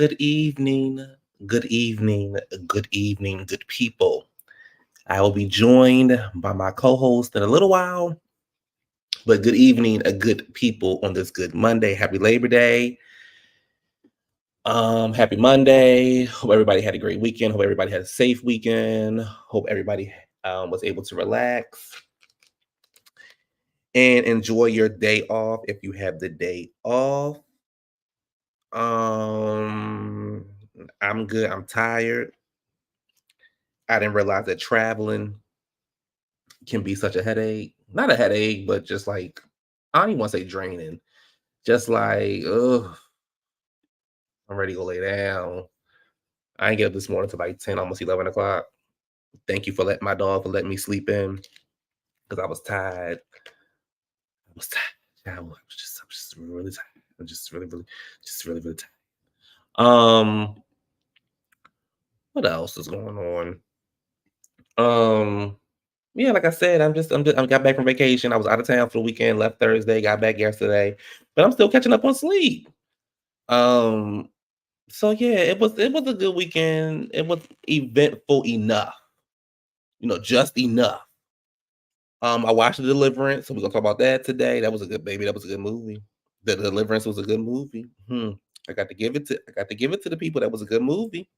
Good evening, good evening, good evening, good people. I will be joined by my co host in a little while, but good evening, good people on this good Monday. Happy Labor Day. Happy Monday. Hope everybody had a great weekend. Hope everybody had a safe weekend. Hope everybody was able to relax and enjoy your day off if you have the day off. Um, I'm good. I'm tired. I didn't realize that traveling can be such a headache. Not a headache, but just like I don't even want to say draining. Just like, ugh, I'm ready to go lay down. I didn't get up this morning till like 10, almost 11 o'clock. Thank you for letting my dog for letting me sleep in because I was tired. I was tired. I'm just really tired. I'm just really tired. What else is going on? Um, Yeah, like I said, I got back from vacation. I was out of town for the weekend, left Thursday, got back yesterday, but I'm still catching up on sleep. Um, so yeah, it was a good weekend. It was eventful enough, just enough. I watched The Deliverance, so we're gonna talk about that today. That was a good baby. That was a good movie. The Deliverance was a good movie. I got to give it to the people. That was a good movie.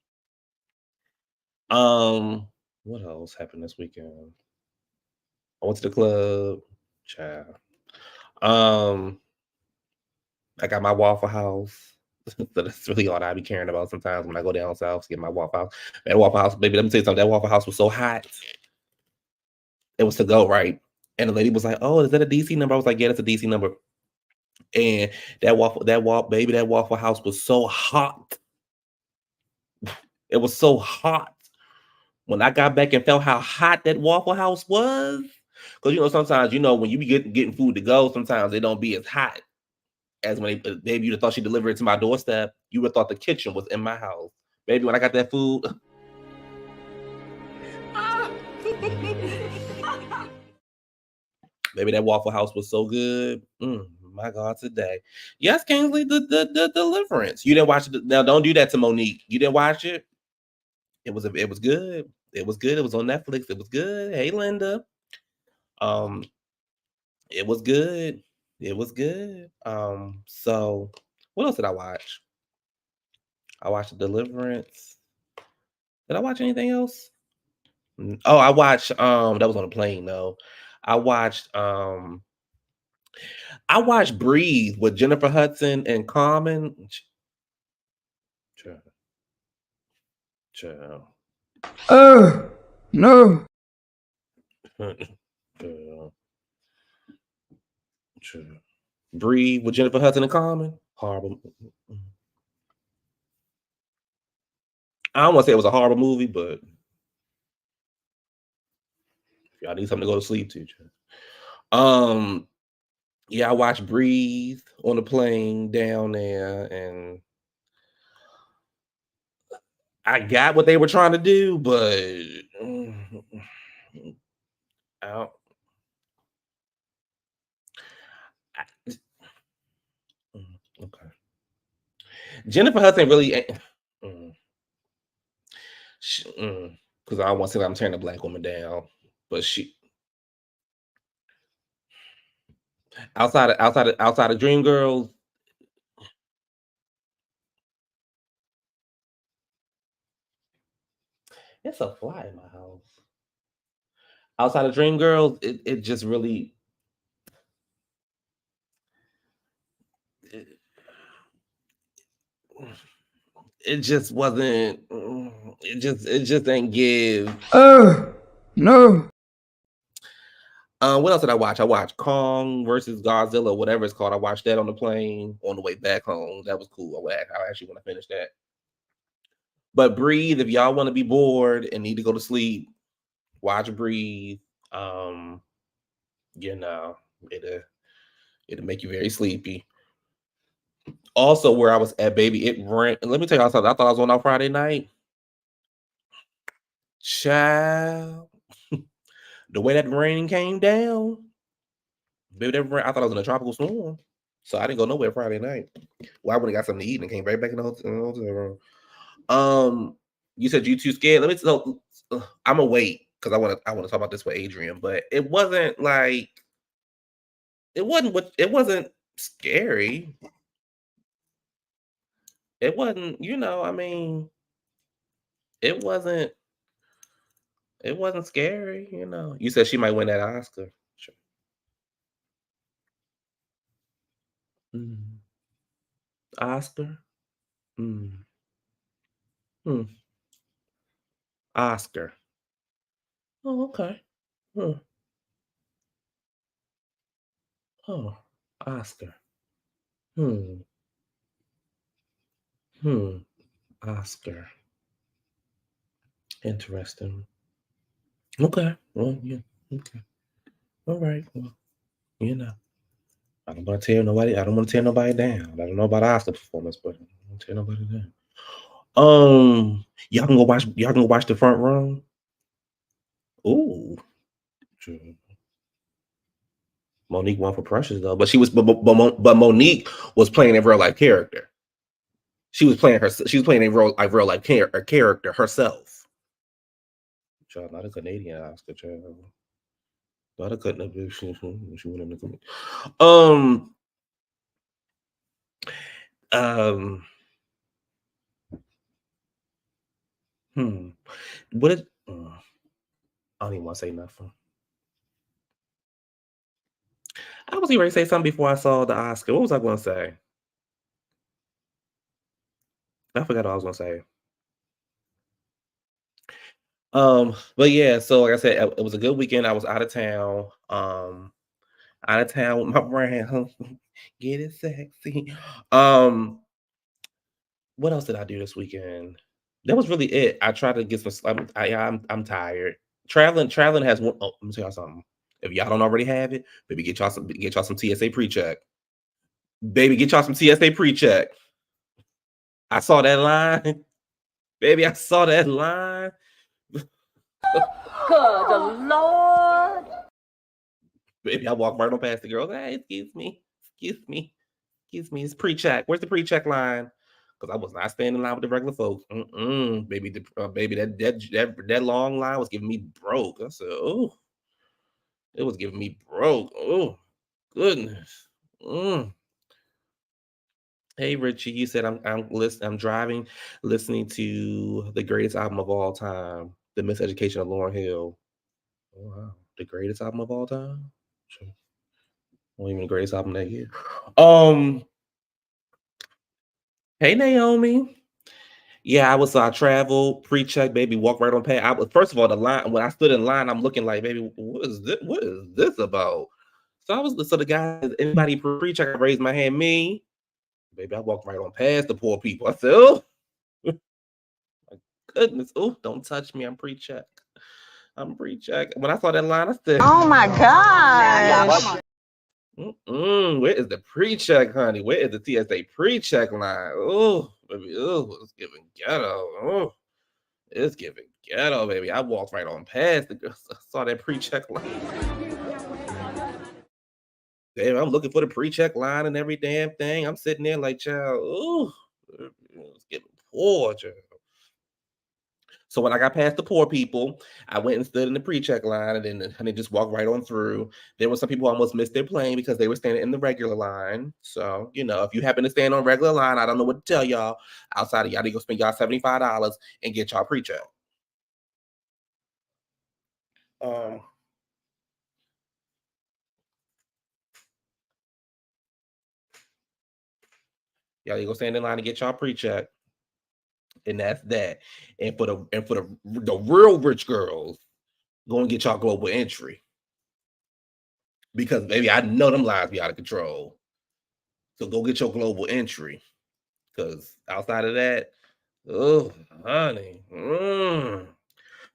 Um, what else happened this weekend? I went to the club, child. Um, I got my Waffle House. So that's really all I be caring about sometimes when I go down south to get my Waffle House. That Waffle House, baby, let me tell you something. That Waffle House was so hot. It was to go, right? And the lady was like, "Oh, is that a DC number?" I was like, "Yeah, that's a DC number." And that Waffle House was so hot. It was so hot. When I got back and felt how hot that Waffle House was, because sometimes when you be getting food to go, sometimes they don't be as hot as when baby you'd have thought she delivered it to my doorstep. You would have thought the kitchen was in my house. Baby, when I got that food, baby, that Waffle House was so good. My God, today. Yes, Kingsley, the Deliverance. You didn't watch it. Now, don't do that to Monique. You didn't watch it. It was good. It was good. It was on Netflix. It was good. Hey, Linda. Um, it was good. It was good. So what else did I watch? I watched The Deliverance. Did I watch anything else? Oh, I watched that was on a plane though. I watched um I watched Breathe with Jennifer Hudson and Common. Child, child. Oh, no. Child, child. Breathe with Jennifer Hudson and Common. Horrible. I don't want to say it was a horrible movie, but if y'all need something to go to sleep to. Um, yeah, I watched Breathe on the plane down there, and I got what they were trying to do, but I don't, I, okay. Jennifer Hudson really ain't. Mm, because I don't want to say I'm tearing a black woman down, but she outside of Dream Girls, it's a fly in my house. Outside of Dream Girls, it just really it, it just wasn't. It just didn't give. Oh, no. What else did I watch? I watched Kong versus Godzilla, whatever it's called. I watched that on the plane on the way back home. That was cool. I actually want to finish that. But Breathe, if y'all want to be bored and need to go to sleep, watch Breathe. Um, you know, it'll it'll make you very sleepy. Also, where I was at, baby, it rained. Let me tell y'all something. I thought I was on Friday night. Child, the way that rain came down, baby, I thought I was in a tropical storm. So I didn't go nowhere Friday night. Well, I would have got something to eat and came right back in the hotel room. You said you too scared. Let me. So, I'm gonna wait because I want to talk about this with Adrian. But it wasn't like it wasn't scary. It wasn't. I mean, it wasn't. It wasn't scary. You said she might win that Oscar. Sure. Mm. Oscar. Mm. Hmm. Oscar. Oh, okay. Hmm. Oh, Oscar. Hmm. Hmm. Oscar. Interesting. Okay. Well, yeah. Okay. All right. Well, you know, I don't want to tear nobody. I don't want to tear nobody down. I don't know about Oscar performance, but I don't want to tear nobody down. Y'all can go watch. Y'all can go watch the front row. Ooh. Sure. Monique won for Precious though, but but Monique was playing a real life character. She was playing her. She was playing a real life character herself. Child, not a Canadian Oscar, child. Not a couldn't have been. She went in the community. Um. Um. Hmm. What is? I don't even want to say nothing. I was ready to say something before I saw the Oscar. What was I going to say? I forgot what I was going to say. But yeah. So like I said, it was a good weekend. I was out of town. Out of town with my brand. Get it sexy. Um. What else did I do this weekend? That was really it. I tried to get some. I'm tired. Traveling has one. Oh, let me tell y'all something. If y'all don't already have it, baby, get y'all some TSA pre-check. Baby, get y'all some TSA pre-check. I saw that line. Baby, I saw that line. Good Lord. Baby, I walked right on past the girls. Hey, excuse me. Excuse me. Excuse me. It's pre-check. Where's the pre-check line? Because I was not standing in line with the regular folks. Baby, baby, that long line was giving me broke. I said, oh, it was giving me broke. Oh, goodness. Mm. Hey Richie, you said I'm driving, listening to the greatest album of all time, The Miseducation of Lauryn Hill. Oh, wow. The greatest album of all time? Sure. Well, even the greatest album that year. Um, hey Naomi. Yeah, I traveled, pre-check, baby, walk right on past. I was first of all the line when I stood in line, I'm looking like, baby, what is this? What is this about? So the guy, anybody pre-check, I raised my hand, me, baby, I walked right on past the poor people. I said, oh my goodness, oh, don't touch me. I'm pre-check. I'm pre-check. When I saw that line, I said, Oh my gosh. Where is the pre-check, honey? Where is the TSA pre-check line? Oh, baby, oh, it's giving ghetto. Oh, it's giving ghetto, baby. I walked right on past the girl. Saw that pre-check line. Damn, I'm looking for the pre-check line and every damn thing. I'm sitting there like, child, oh, it's getting poor, child. So when I got past the poor people, I went and stood in the pre-check line and then just walked right on through. There were some people who almost missed their plane because they were standing in the regular line. So, if you happen to stand on regular line, I don't know what to tell y'all. Outside of y'all need to go spend y'all $75 and get y'all pre-check. Um, y'all need to go stand in line and get y'all pre-check. And that's that. And for the real rich girls, go and get y'all global entry. Because baby, I know them lines be out of control. So go get your global entry. Because outside of that, oh, honey,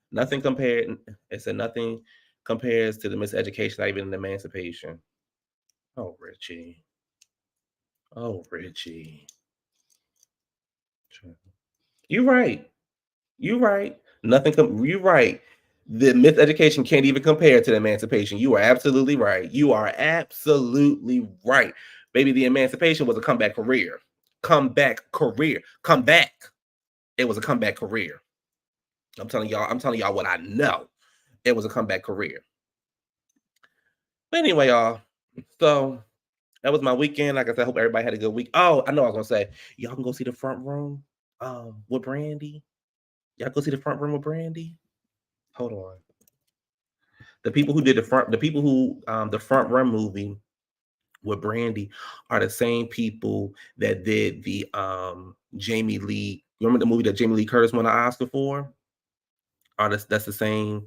nothing compared. It said nothing compares to the miseducation, not even an emancipation. Oh, Richie. Oh, Richie. You right. You right. You right. The miseducation can't even compare to the emancipation. You are absolutely right. You are absolutely right. Baby, the emancipation was a comeback career. Comeback career. Comeback. It was a comeback career. I'm telling y'all what I know. It was a comeback career. But anyway, y'all. So that was my weekend. Like I said, I hope everybody had a good week. Oh, I know I was gonna say, y'all can go see the front room with Brandy. Y'all go see the front room with Brandy. Hold on. The people who did the front room movie with Brandy are the same people that did the Jamie Lee. Remember the movie that Jamie Lee Curtis won an Oscar for? That's the same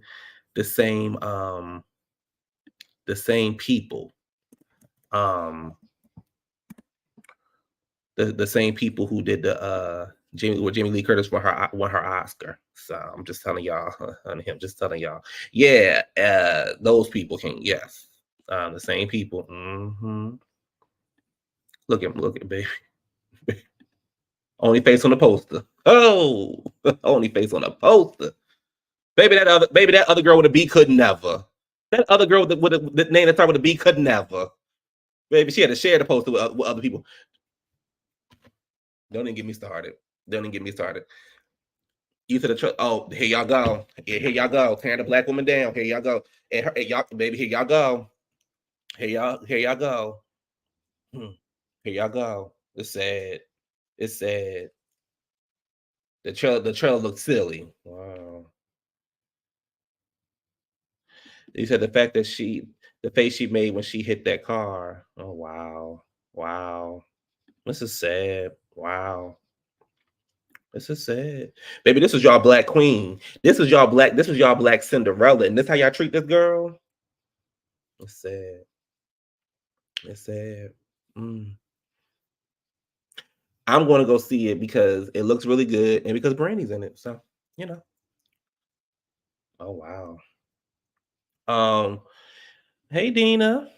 people. The same people who did the Jamie Lee Curtis won her Oscar. So I'm just telling y'all, just telling y'all. Yeah, those people can, yes. The same people. Mm-hmm. Look at baby. Only face on the poster. Oh, only face on the poster. Baby, that other girl with a B could never. That other girl with the name that started with a B could never. Baby, she had to share the poster with other people. Don't even get me started. You to the truck. Oh, here y'all go. Here y'all go. Tearing the black woman down. Here y'all go. And y'all, baby, here y'all go. Here y'all go. Here y'all go. It's sad. The trail looks silly. Wow. You said the fact that the face she made when she hit that car. Oh wow. This is sad. Wow. This is sad. Baby, this is y'all black queen. This is y'all black Cinderella. And this how y'all treat this girl? It's sad. I'm going to go see it because it looks really good and because Brandy's in it. So, you know. Oh wow. Hey Dina.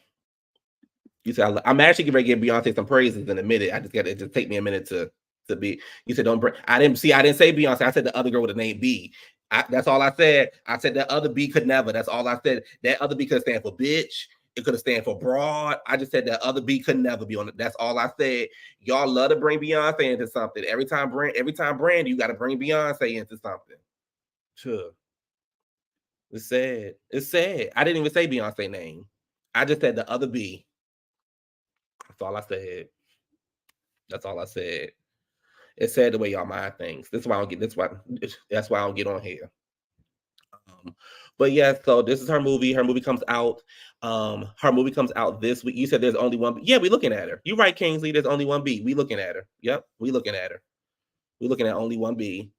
You said I'm actually getting ready to give Beyonce some praises in a minute. I just got to just take me a minute to be. You said don't bring. I didn't say Beyonce. I said the other girl with the name B. That's all I said. I said that other B could never. That's all I said. That other B could stand for bitch. It could have stand for broad. I just said that other B could never be on it. That's all I said. Y'all love to bring Beyonce into something. Every time Brandy, you got to bring Beyonce into something. Sure. It's sad. I didn't even say Beyonce name. I just said the other B. That's all I said. It's sad the way y'all mind things. That's why I don't get. That's why I don't get on here. But yeah, so this is her movie. Her movie comes out. Her movie comes out this week. You said there's only one. Yeah, we looking at her. You're right, Kingsley. There's only one B. We looking at her. Yep, we looking at her. We looking at only one B.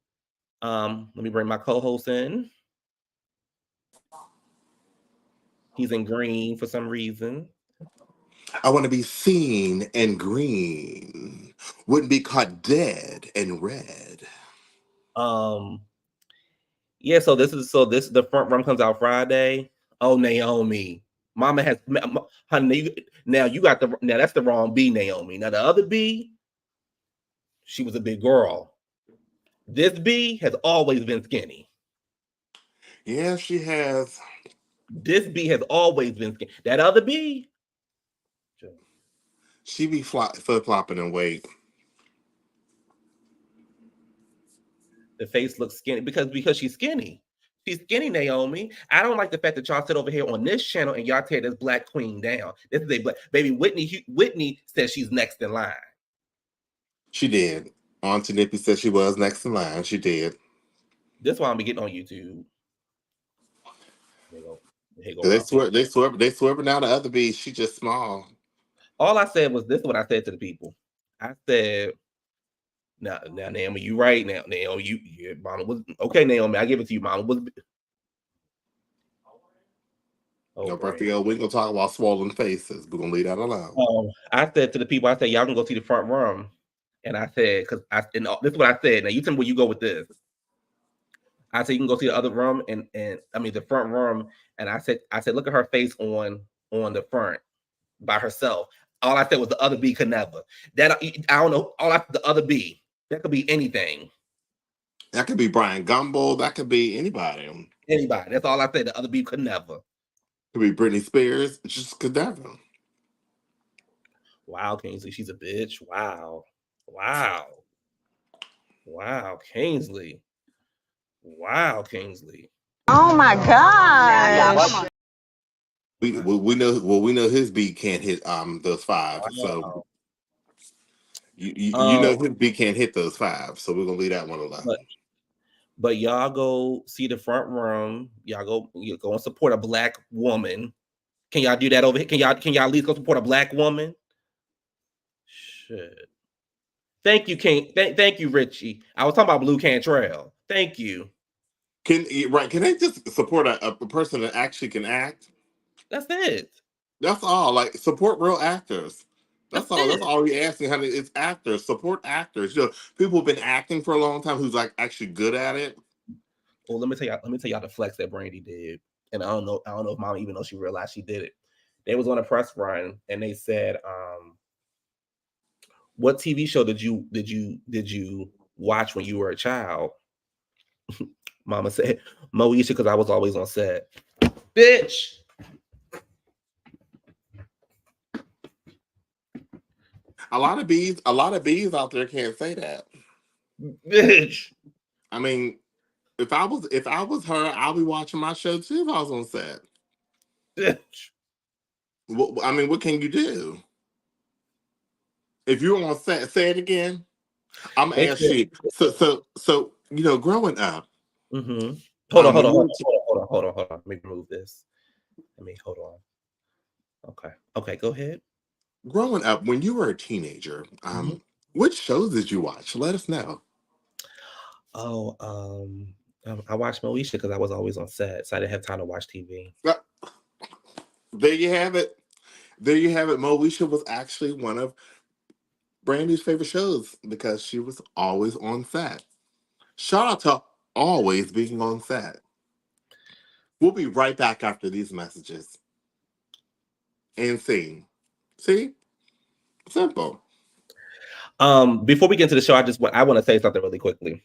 Let me bring my co-host in. He's in green for some reason. I want to be seen in green. Wouldn't be caught dead in red. Yeah, so this the front run comes out Friday. Oh, Naomi. Mama has honey. Now you got now that's the wrong B, Naomi. Now the other B, she was a big girl. This B has always been skinny. Yeah, she has. This B has always been skinny. That other B, She be flip flopping in weight. the face looks skinny because she's skinny. She's skinny, Naomi. I don't like the fact that y'all sit over here on this channel and y'all tear this black queen down. This is a black baby. Whitney says she's next in line. She did. Auntie Nippy said she was next in line. She did. This is why I'm be getting on YouTube. They swerving down the other B. She just small. All I said was this is what I said to the people. I said, now Naomi, you right now. Naomi, Mama was okay, Naomi. I give it to you, Mama was. No, Raphael, we ain't gonna talk about swollen faces. We're gonna leave that alone. I said to the people, I said, y'all can go see the front room. And I said, this is what I said. Now you tell me where you go with this. I said you can go see the other room and I mean the front room. And I said, look at her face on the front by herself. All I said was the other B could never. That I don't know. The other B. That could be anything. That could be Brian Gumble. That could be anybody. Anybody. That's all I said. The other B could never. Could be Britney Spears. Just could never. Wow, Kingsley, she's a bitch. Wow. Wow. Wow, Kingsley. Wow, Kingsley. Oh my gosh. We know his beat can't hit those five. So Wow. you know Um, his beat can't hit those five. So we're gonna leave that one but alone. but y'all go see the front room. You go and support a black woman. Can y'all do that over here? Can y'all at least go support a black woman? Shit. Thank you, King. Thank you, Richie. I was talking about Blue Cantrell. Thank you. Can they just support a person that actually can act? That's it. That's all. Like support real actors. That's That's it. all we asking, honey. It's actors. Support actors. People who've been acting for a long time who's like actually good at it. Well, let me tell y'all the flex that Brandy did. And I don't know if mom even though she realized she did it. They was on a press run and they said, what TV show did you watch when you were a child? Mama said, Moesha, because I was always on set. Bitch. A lot of bees out there can't say that. Bitch. I mean, if I was her, I'll be watching my show too if I was on set. Bitch. I mean, what can you do? If you're on set, say it again. I'm gonna They ask said, you. So growing up, mm-hmm. Hold on, hold when on, you hold were on, hold on, hold on, hold on. Let me remove this. Hold on. Okay. Okay, go ahead. growing up, when you were a teenager, Mhm. which shows did you watch? Let us know. Oh, I watched Moesha because I was always on set, so I didn't have time to watch TV. Uh, There you have it. There you have it. Moesha was actually one of Brandy's favorite shows because she was always on set. Shout out to always being on set. We'll be right back after these messages and sing. See? Simple. Before we get into the show, I want to say something really quickly.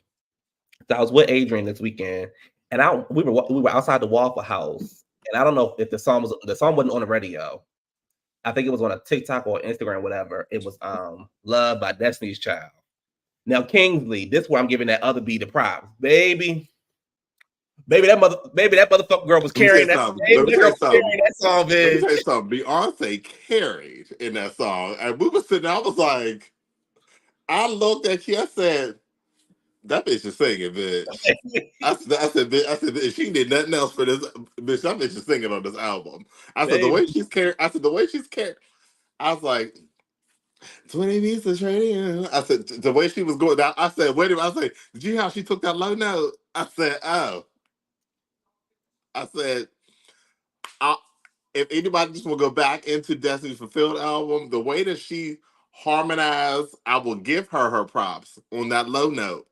So I was with Adrian this weekend, and we were outside the Waffle House, and I don't know if the song wasn't on the radio. I think it was on a TikTok or Instagram, whatever. It was "Love" by Destiny's Child. Now Kingsley, this is where I'm giving that other B the props, baby. Baby, that motherfucker girl was Let me tell you carrying that. something. Baby, that girl was carrying that song, Let me tell you bitch. something. Beyonce carried in that song. And we were sitting there, I was like, I looked at you, I said, that bitch is singing, bitch. I said, if she did nothing else for this, bitch, that bitch is singing on this album. I said, the Baby, way she's carried, I was like, 20 beats of trading. I said, the way she was going down, I said, wait a minute. I said, did you hear how she took that low note? I said, oh. I said, I, if anybody just will go back into Destiny's Fulfilled album, the way that she harmonized, I will give her props on that low note.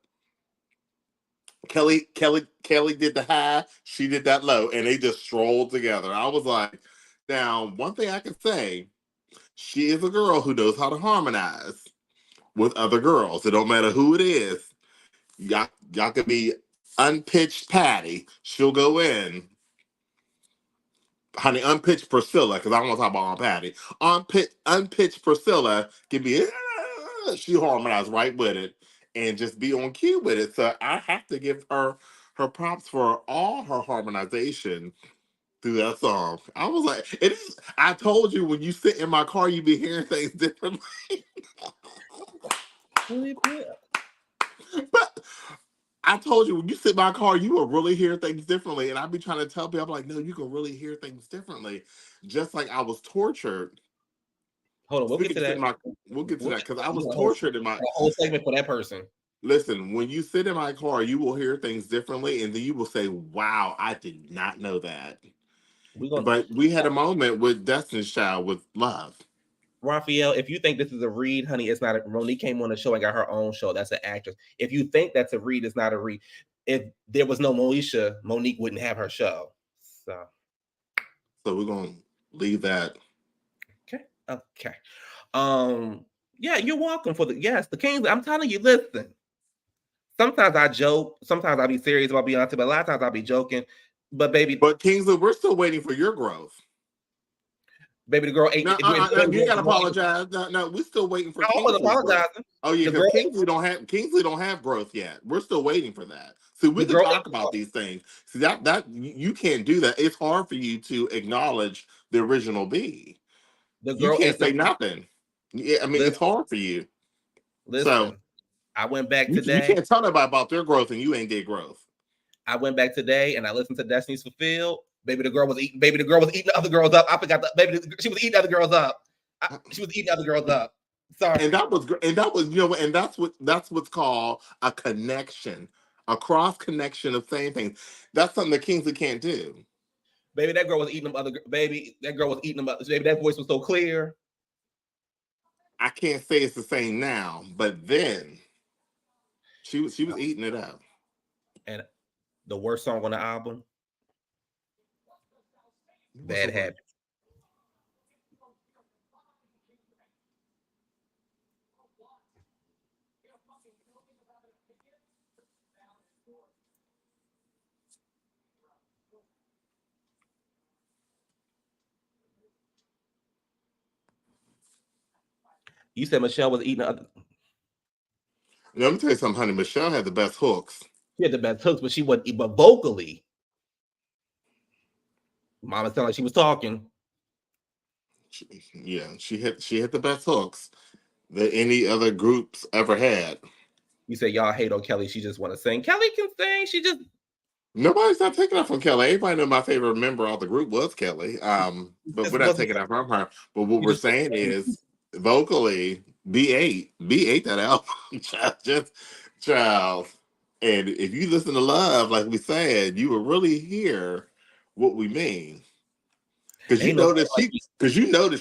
Kelly did the high, she did that low, and they just strolled together. I was like, now, one thing I can say, she is a girl who knows how to harmonize with other girls. It don't matter who it is. Y'all could be unpitched Patty. She'll go in. Honey, unpitched Priscilla, because I don't want to talk about Aunt Patty. Unpitched Priscilla can be, she harmonized right with it and just be on cue with it. So I have to give her props for all her harmonization through that song. I was like, it is. I told you when you sit in my car, you be hearing things differently. But I told you when you sit in my car, you will really hear things differently. And I be trying to tell people, I'm like, no, you can really hear things differently. Just like I was tortured. hold on, we'll get Speaking to of that. sitting in my, we'll get to We'll that get to because that. I We was got tortured in my. a whole segment for that person. Listen, when you sit in my car, you will hear things differently, and then you will say, "Wow, I did not know that." We're gonna But we had a moment with Destiny's Child with Love. Raphael, if you think this is a read, honey, it's not. Monique came on the show and got her own show. That's an actress. If you think that's a read, it's not a read. If there was no Moesha, Monique wouldn't have her show. So So we're gonna leave that. okay. Yeah, you're welcome for the Kings. I'm telling you, listen. Sometimes I joke, sometimes I'll be serious about Beyonce, but a lot of times I'll be joking. But baby, But Kingsley, we're still waiting for your growth. Baby, the girl ate. No, you gotta apologize. No, we're still waiting for I was Kingsley's growth. apologizing. Oh yeah, The because girl, Kingsley don't have growth yet. We're still waiting for that. So we the can girl talk ate. about these things. See that you can't do that. It's hard for you to acknowledge the original B. The You girl can't ate the. say nothing. Yeah, I mean it's Listen, hard for you. So listen. I went back you today. can't tell nobody about their growth and you ain't get growth. I went back today and I listened to Destiny's Fulfilled. Baby, the girl was eating. Baby, the girl was eating other girls up. I forgot the baby. She was eating other girls up. She was eating other girls up. Sorry. And that was and that's what's called a connection, a cross connection of same things. That's something that Kingsley can't do. Baby, that girl was eating them other. Baby, that girl was eating them up. Baby, that voice was so clear. I can't say it's the same now, but then she was eating it up. And the worst song on the album, Bad Habits. You said Michelle was eating other. Let me tell you something, honey. Michelle had the best hooks. She had the best hooks, but she wasn't. But vocally, Mama sounded like she was talking. She hit the best hooks that any other groups ever had. You say y'all hate on Kelly. She just want to sing. Kelly can sing. She just Nobody's not taking that from Kelly. Everybody know my favorite member of the group was Kelly. But we're not taking that from her. But what we're saying is vocally, B ate that album. Child. And if you listen to Love, like we said, you will really hear what we mean. Because you know that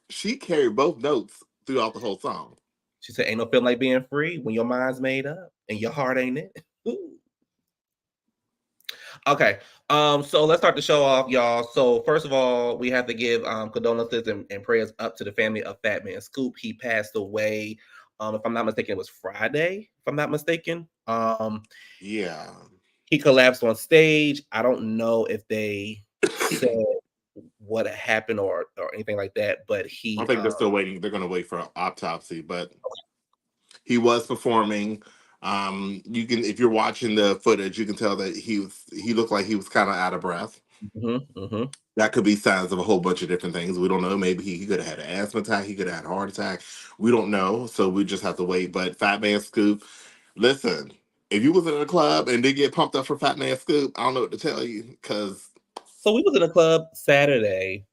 she carried both notes throughout the whole song. She said, "Ain't no feeling like being free when your mind's made up and your heart ain't it." Ooh. Okay. So let's start the show off, y'all. So first of all, we have to give condolences and prayers up to the family of Fat Man Scoop. He passed away. If I'm not mistaken, it was Friday. If I'm not mistaken. Yeah. He collapsed on stage. I don't know if they said what happened or anything like that, but I think they're still waiting. They're going to wait for an autopsy, but he was performing. You can, if you're watching the footage, you can tell that he looked like he was kind of out of breath. That could be signs of a whole bunch of different things. We don't know. Maybe he could have had an asthma attack. He could have had a heart attack. We don't know. So we just have to wait. But Fat Man Scoop, listen, if you was in a club and did get pumped up for Fat Man Scoop, I don't know what to tell you. Because so we was in a club Saturday.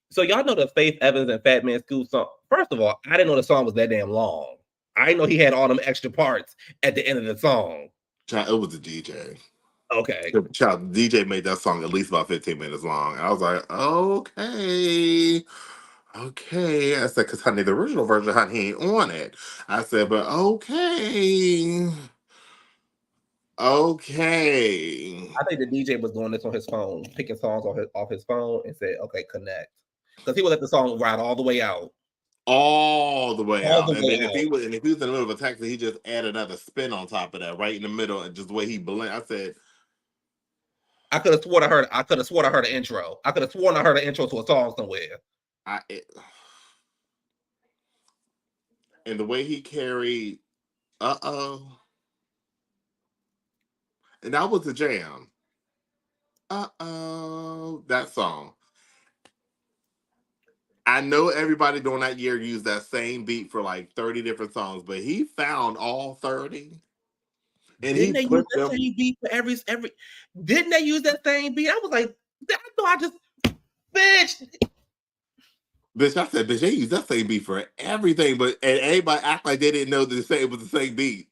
So y'all know the Faith Evans and Fat Man Scoop song. First of all, I didn't know the song was that damn long. I didn't know he had all them extra parts at the end of the song. Child, it was a DJ. Okay. Child, DJ made that song at least about 15 minutes long. I was like, okay. Okay. I said, because honey, the original version, honey, he ain't on it. I said, but okay. Okay. I think the DJ was doing this on his phone, picking songs off his phone and said, okay, connect. Because he would let the song ride all the way out. All the way All out. the And way then out. if he was in the middle of a taxi, he just added another spin on top of that, right in the middle, and just the way he blend. I said, I could have sworn I heard an intro. I could have sworn I heard an intro to a song somewhere. And the way he carried, and that was the jam. That song. I know everybody during that year used that same beat for like 30 different songs, but he found all 30. And Didn't he they use put that them. same beat for every? Didn't they use that same beat? I was like, I thought I just, bitch. Bitch, I said, bitch, they use that same beat for everything, and everybody act like they didn't know that it was the same beat.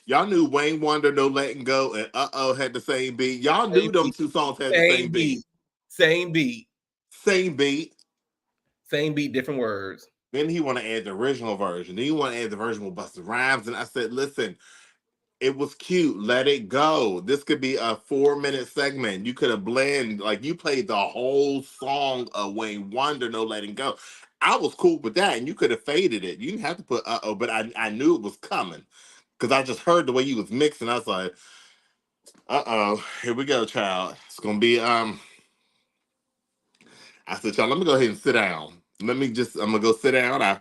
Y'all knew Wayne Wonder, No Letting Go, and had the same beat. Y'all knew them two songs had the same beat. Same beat. Same beat. Same beat, different words. Then he want to add the original version. Then he want to add the version with Busta Rhymes. And I said, listen, it was cute. Let it go. This could be a 4-minute segment. You could have blend, like you played the whole song of Wayne Wonder, No Letting Go. I was cool with that, and you could have faded it. You didn't have to put but I knew it was coming. Because I just heard the way you was mixing. I was like, here we go, child. It's gonna be I said, child, let me go ahead and sit down. I'm gonna go sit down. I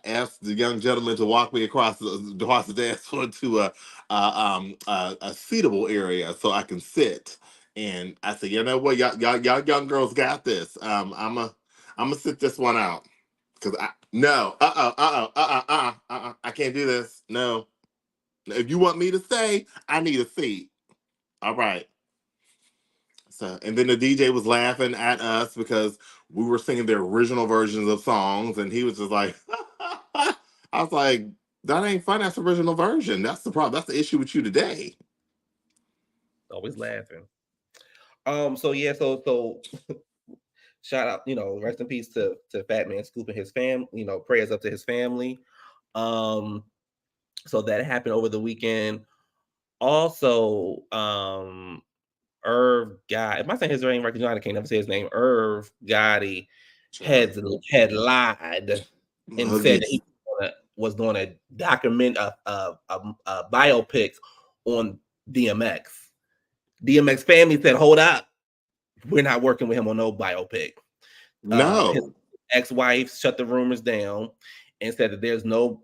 asked the young gentleman to walk me across the dance floor to a seatable area so I can sit. And I said, you know what, y'all young girls got this. I'm gonna sit this one out because I no, I can't do this. No, if you want me to stay, I need a seat. All right. So, and then the DJ was laughing at us because we were singing their original versions of songs, and he was just like, I was like, that ain't fun. That's the original version. That's the problem. That's the issue with you today. Always laughing. So yeah, so shout out, rest in peace to Fat Man Scoop and his fam. Prayers up to his family. Um, so that happened over the weekend. Also, Irv Gotti. Am I saying his name right? Because I can't never say his name. Irv Gotti Child. had lied and said that he was doing a document a biopic on DMX. DMX family said, "Hold up, we're not working with him on no biopic." His No. ex-wife shut the rumors down and said that there's no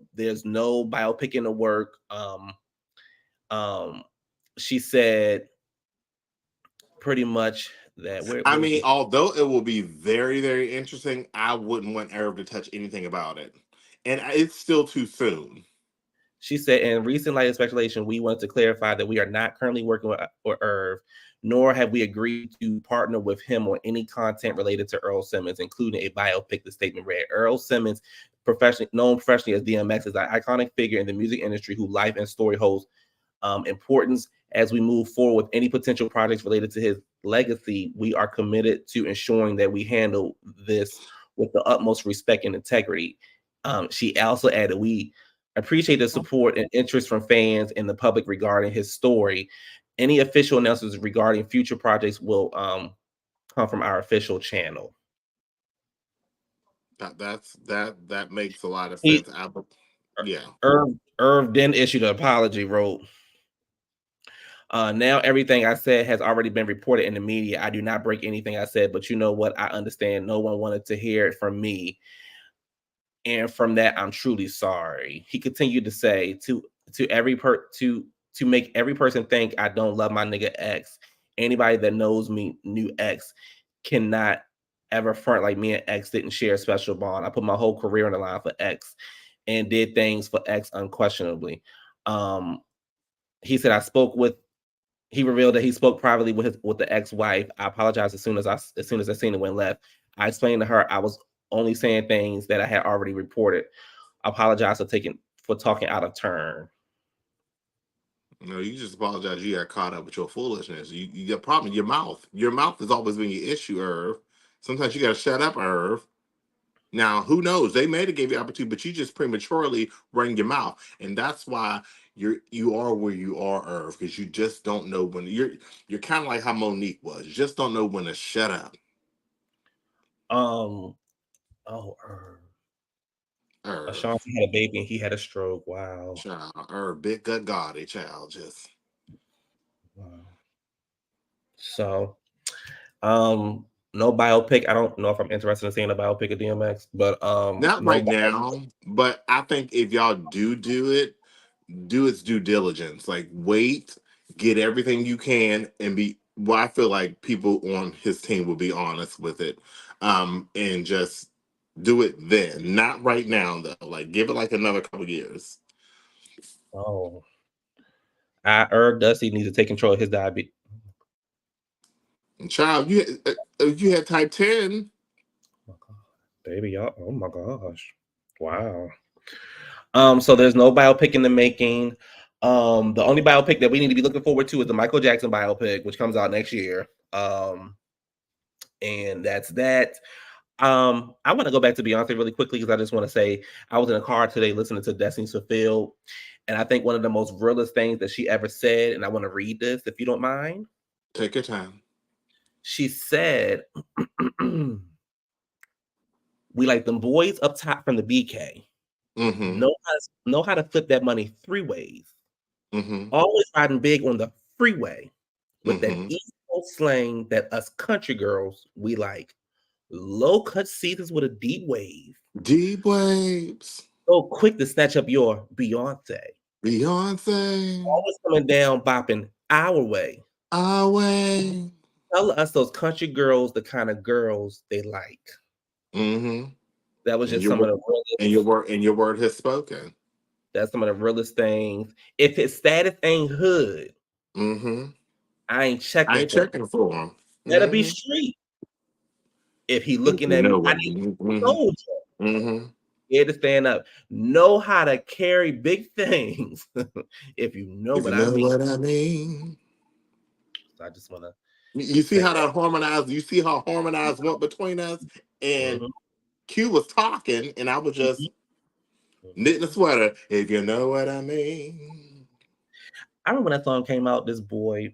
biopic in the work. She said pretty much that I mean, although it will be very, very interesting, I wouldn't want Arab to touch anything about it. And it's still too soon. She said, in recent light of speculation, we want to clarify that we are not currently working with Irv, nor have we agreed to partner with him on any content related to Earl Simmons, including a biopic. The statement read, Earl Simmons, known professionally as DMX, is an iconic figure in the music industry whose life and story holds importance as we move forward with any potential projects related to his legacy. We are committed to ensuring that we handle this with the utmost respect and integrity. She also added, we appreciate the support and interest from fans and the public regarding his story. Any official announcements regarding future projects will come from our official channel. That makes a lot of sense. Yeah. Irv then issued an apology, wrote, now everything I said has already been reported in the media. I do not break anything I said, but you know what? I understand no one wanted to hear it from me. And from that, I'm truly sorry. He continued to say to make every person think I don't love my nigga X. Anybody that knows me knew X cannot ever front like me and X didn't share a special bond. I put my whole career on the line for X and did things for X unquestionably. He said he revealed that he spoke privately with the ex-wife. I apologized as soon as I seen it when left. I explained to her I was only saying things that I had already reported. I apologize for talking out of turn. No, you just apologize. You got caught up with your foolishness. You got a problem. Your mouth. Your mouth has always been your issue, Irv. Sometimes you got to shut up, Irv. Now, who knows? They may have gave you opportunity, but you just prematurely rang your mouth, and that's why you are where you are, Irv, because you just don't know when you're kind of like how Monique was. You just don't know when to shut up. Irv. Irv. Ashanti had a baby and he had a stroke. Wow. Child, Irv, big good God, a child just. Wow. So, no biopic. I don't know if I'm interested in seeing a biopic of DMX, but Not no right biopic. now, but I think if y'all do it, do its due diligence. Like wait, get everything you can, and be. Well, I feel like people on his team will be honest with it, and just do it then. Not right now though. Like give it like another couple years. Oh, Irv does he need to take control of his diabetes. And child, you had type 10. Oh my God. Baby, y'all. Oh my gosh. Wow. So there's no biopic in the making. The only biopic that we need to be looking forward to is the Michael Jackson biopic, which comes out next year. And that's that. I want to go back to Beyonce really quickly because I just want to say I was in a car today listening to Destiny's Fulfilled, and I think one of the most realest things that she ever said, and I want to read this if you don't mind. Take your time. She said, "We like them boys up top from the BK. Mm-hmm. Know how to flip that money three ways. Mm-hmm. Always riding big on the freeway with that Mm-hmm. East Coast slang that us country girls we like. Low cut seasons with a deep wave. Deep waves. So quick to snatch up your Beyonce. Beyonce. Always coming down, bopping our way. Our way. Tell us those country girls the kind of girls they like. Mm-hmm. That was And just some of the your word has spoken. That's some of the realest things. If his status ain't hood, Mm-hmm. I ain't I checking ain't for him. checking for him. That'll be Mm-hmm. street. If he You looking at me, know I what? need a Mm-hmm. soldier. Mm-hmm. Here to stand up. Know how to carry big things. If you know If you what I know mean. what I mean. So I just want to You see say how that harmonized? You see how harmonized went between us? And mhm, Q was talking, and I was just mhm. knitting a sweater. If you know what I mean. I remember when that song came out, this boy,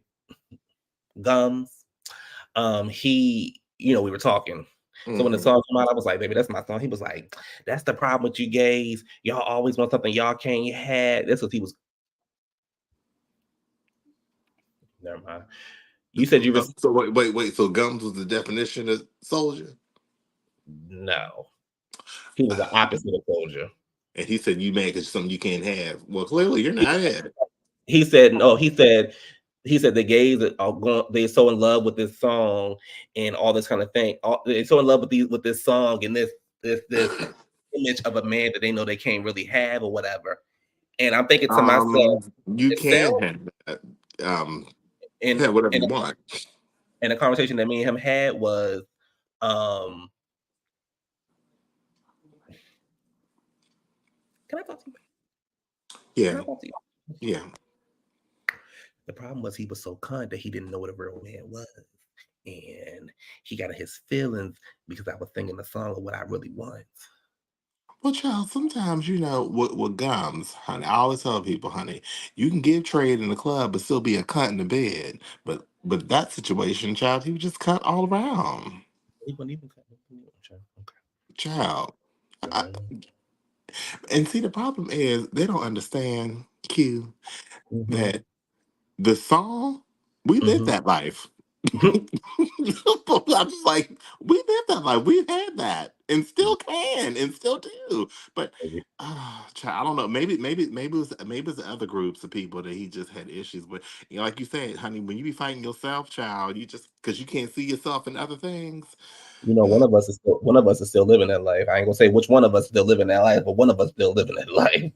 Gums, we were talking. So when the Mm-hmm. song came out, I was like, baby, that's my song. He was like, that's the problem with you gays. Y'all always want something y'all can't have. That's what he was. Never mind. You said you were So wait. So Gums was the definition of soldier, no. He was the opposite of soldier. and he said you mad because something you can't have. Well, clearly you're not it. He said no. He said the gays are going. They're so in love with this song and all this kind of thing. They're so in love with this song and this image of a man that they know they can't really have or whatever. And I'm thinking to myself, You it can sounds have that. and Have whatever and you want. and the conversation that me and him had was, um, can I talk to you? Can Yeah, I talk to you? yeah. The problem was he was so kind that he didn't know what a real man was. And he got in his feelings because I was singing the song of what I really want. Well, child, sometimes you know what gums, honey. I always tell people, honey, you can give trade in the club, but still be a cunt in the bed. But that situation, child, he was just cut all around, He wasn't even okay. child. I, Mm-hmm. and see, the problem is they don't understand Q Mm-hmm. that the song we lived that life. I'm like, we lived that life. We've had that, and still can, and still do. But child, I don't know. Maybe it's the other groups of people that he just had issues with. Like you said, honey, when you be fighting yourself, child, you just because you can't see yourself in other things. One of us is still living that life. I ain't gonna say which one of us still living that life, but one of us still living that life.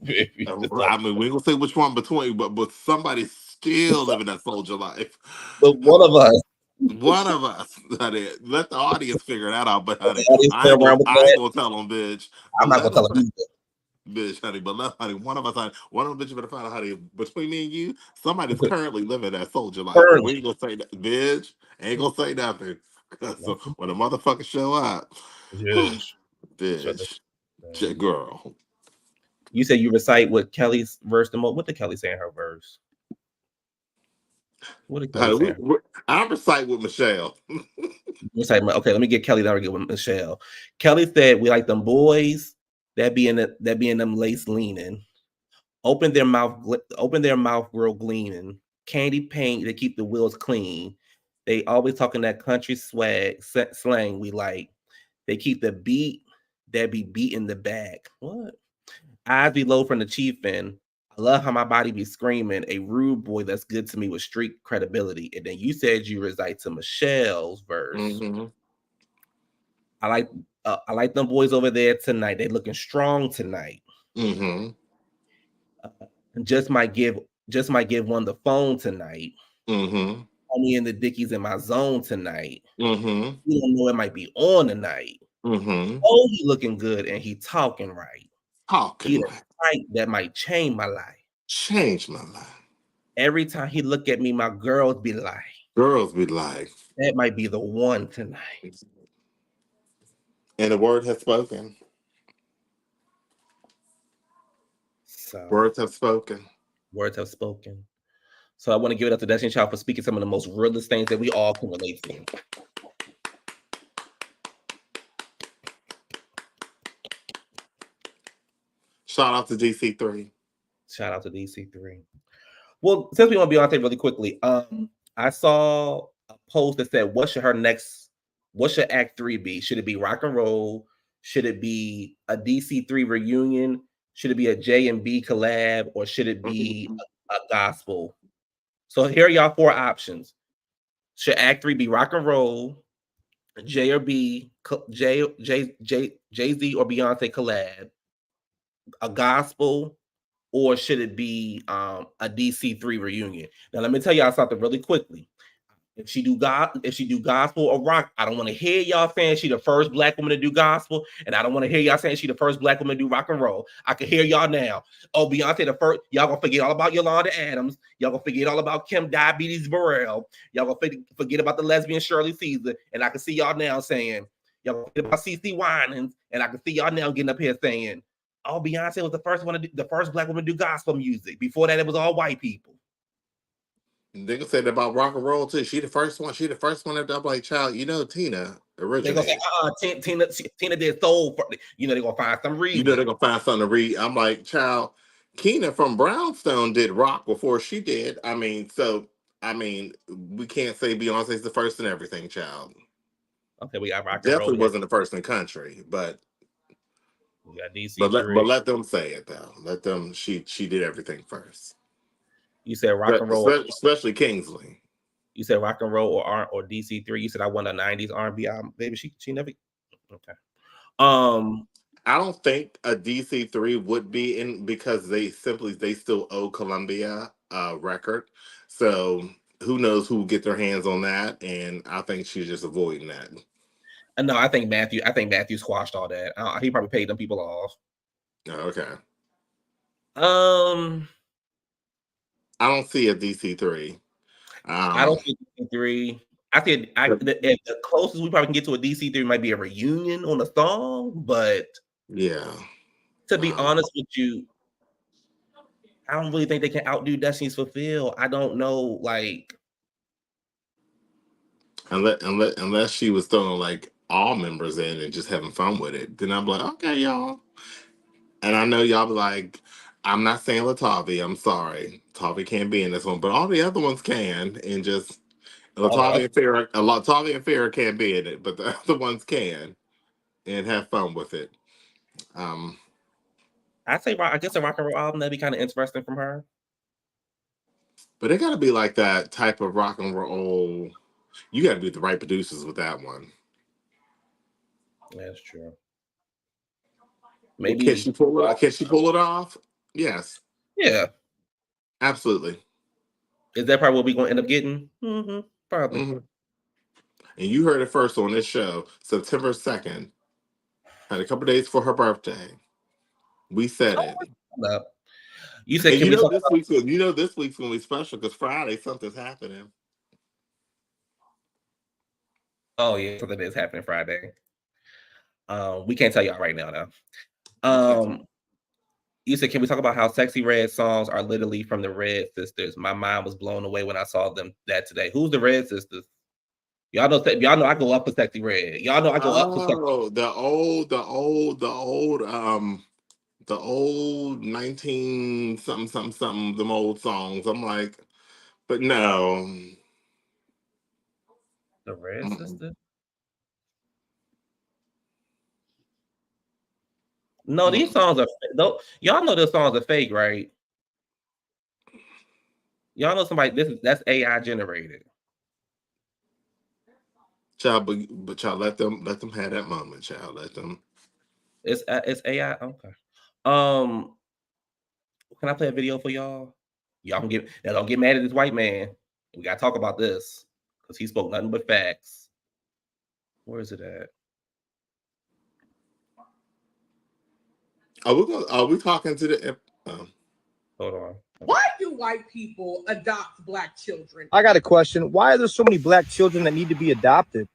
I mean, we ain't gonna say which one between, but somebody's still living that soldier life. But one of us, One of us, honey. Let the audience figure that out. But honey, the audience play around with I ain't that. gonna tell them, bitch. I'm But not let gonna them, tell them either. bitch, honey. But let, honey, one of us, honey, one of them bitches better find out, honey. Between me and you, somebody's currently living that soldier life, and we Currently, ain't gonna say that, bitch. Ain't gonna say nothing. So when the motherfuckers show up, yes. Shut the bitch, down. girl. You said you recite what Kelly's verse the most. What did Kelly say in her verse? What did Kelly Honey, say? I recite with Michelle. Okay, let me get Kelly. Then we get with Michelle. Kelly said we like them boys that be in them lace leaning. Open their mouth real gleaming. Candy paint, they keep the wheels clean. They always talking that country slang we like. They keep the beat that be beating the back. What? Eyes be low from the chiefin. I love how my body be screaming. A rude boy that's good to me with street credibility. And then you said you recite to Michelle's verse. Mm-hmm. I like them boys over there tonight. They looking strong tonight. Mm-hmm. Uh, just might give just might give one the phone tonight. Mm-hmm. Only in the Dickies in my zone tonight. Mm-hmm. You don't know it might be on tonight. Mm-hmm. Oh, he looking good and he talking right. He Talking the right. type that might change my life. Change my life. Every time he look at me, my girls be like, Girls be like, that might be the one tonight. and the word has spoken. So Words have spoken. words have spoken. So I want to give it up to Destiny Child for speaking some of the most realest things that we all can relate to. Shout out to DC3. Shout out to DC3. Well, since we want Beyonce really quickly, I saw a post that said, "What should her next What should Act 3 be? Should it be rock and roll? Should it be a DC3 reunion? Should it be a J&B collab? Or should it be a gospel? So here are y'all 4 options. Should Act 3 be rock and roll, J or B, Jay-Z or Beyonce collab, a gospel, or should it be a DC3 reunion? Now let me tell y'all something really quickly. If she do gospel or rock, I don't want to hear y'all saying she the first black woman to do gospel, and I don't want to hear y'all saying she the first black woman to do rock and roll. I can hear y'all now. Oh, Beyonce the first. Y'all gonna forget all about Yolanda Adams. Y'all gonna forget all about Kim Diabetes Burrell. Y'all gonna forget about the lesbian Shirley Caesar, and I can see y'all now saying y'all gonna forget about CC Winans, and I can see y'all now getting up here saying, "Oh, Beyonce was the first black woman to do gospel music. Before that, it was all white people." They can say that about rock and roll too. She the first one. She the first one that I'm like, child. You know, Tina They're gonna say, originated. Tina did soul. They're gonna find some You know reason. they're gonna find something to read. I'm like, child. Keena from Brownstone did rock before she did. We can't say Beyonce's the first in everything, child. Okay, we got rock and roll. Definitely wasn't the first in country, but We got DC3. let them say it though. Let them. She did everything first. You said rock and roll. Especially Kingsley. You said rock and roll or DC3. You said I want a '90s R&B album. Baby, she never. Okay. I don't think a DC3 would be in because they still owe Columbia a record. So who knows who will get their hands on that? And I think she's just avoiding that. No, I think Matthew squashed all that. He probably paid them people off. Oh, okay. Um, I don't see a DC3. I don't see DC3. I think the closest we probably can get to a DC3 might be a reunion on a song, but yeah. to be honest with you, I don't really think they can outdo Destiny's Fulfill. I don't know, like Unless she was throwing like all members in and just having fun with it, then I'm like, okay, y'all. And I know y'all be like, I'm not saying Latavi. I'm sorry, Tavi can't be in this one, but all the other ones can, and just Latavi and Farrah can't be in it, but the other ones can, and have fun with it. I say, I guess a rock and roll album that'd be kind of interesting from her. But it got to be like that type of rock and roll. You got to be with the right producers with that one. That's true. Maybe Can she pull it? Can she pull it off? Yes. Yeah. Absolutely. Is that probably what we're gonna end up getting? Mm-hmm. Probably. Mm-hmm. And you heard it first on this show, September 2nd. Had a couple days for her birthday. We said it. No. You said, And can we talk this week's gonna be special because Friday something's happening. Oh yeah, something is happening Friday. We can't tell y'all right now though. You said, can we talk about how Sexy Red songs are literally from the Red Sisters? My mind was blown away when I saw that today. Who's the Red Sisters? Y'all know I go up for Sexy Red. Y'all know I go up for Sexy. Oh, the old 19 something, them old songs. I'm like, but no. The Red Sisters? No, these songs are y'all know those songs are fake, right? Y'all know that's AI generated. Child, but y'all let them have that moment, child. Let them. It's AI. Okay. Can I play a video for y'all? Y'all can get now. Don't get mad at this white man. We gotta talk about this because he spoke nothing but facts. Where is it at? Are we talking to the? Hold on. Why do white people adopt black children? I got a question. Why are there so many black children that need to be adopted?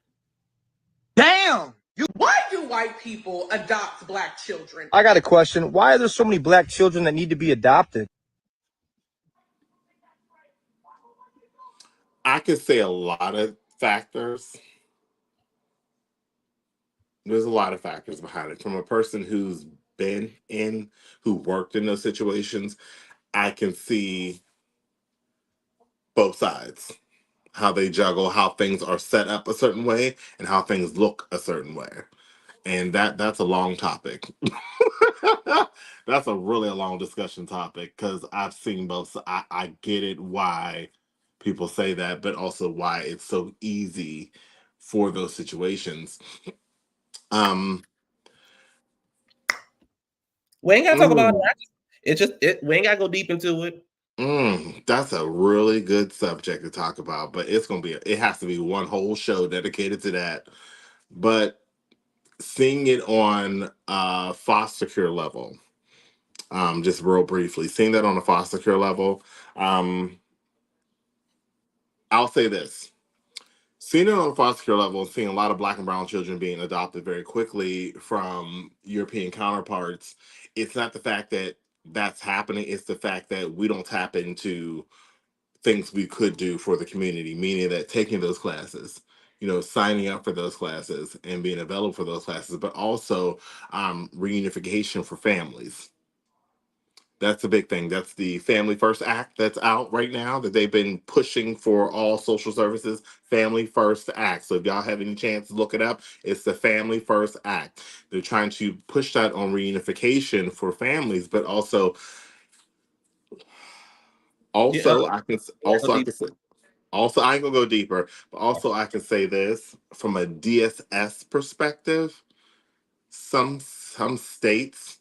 Damn! Why do white people adopt black children? I got a question. Why are there so many black children that need to be adopted? I could say a lot of factors. There's a lot of factors behind it. From a person who worked in those situations, I can see both sides. how they juggle, how things are set up a certain way, and how things look a certain way. And that's a long topic. That's a really a long discussion topic because I've seen both. So I get it why people say that, but also why it's so easy for those situations. Um, We ain't gotta talk about mm, that. It's just we ain't gotta go deep into it. that's a really good subject to talk about, but it's gonna be it has to be one whole show dedicated to that. But seeing it on foster care level, just real briefly, seeing that on a foster care level, um, I'll say this. Seeing it on a foster care level, seeing a lot of black and brown children being adopted very quickly from European counterparts, it's not the fact that that's happening, it's the fact that we don't tap into things we could do for the community, meaning that taking those classes, signing up for those classes and being available for those classes, but also reunification for families. That's a big thing. That's the Family First Act that's out right now that they've been pushing for all social services. Family First Act. So if y'all have any chance to look it up, it's the Family First Act. They're trying to push that on reunification for families, but also, Yeah, also I can yeah, go also I deep. can say also I ain't gonna go deeper, but also I can say this from a DSS perspective. Some states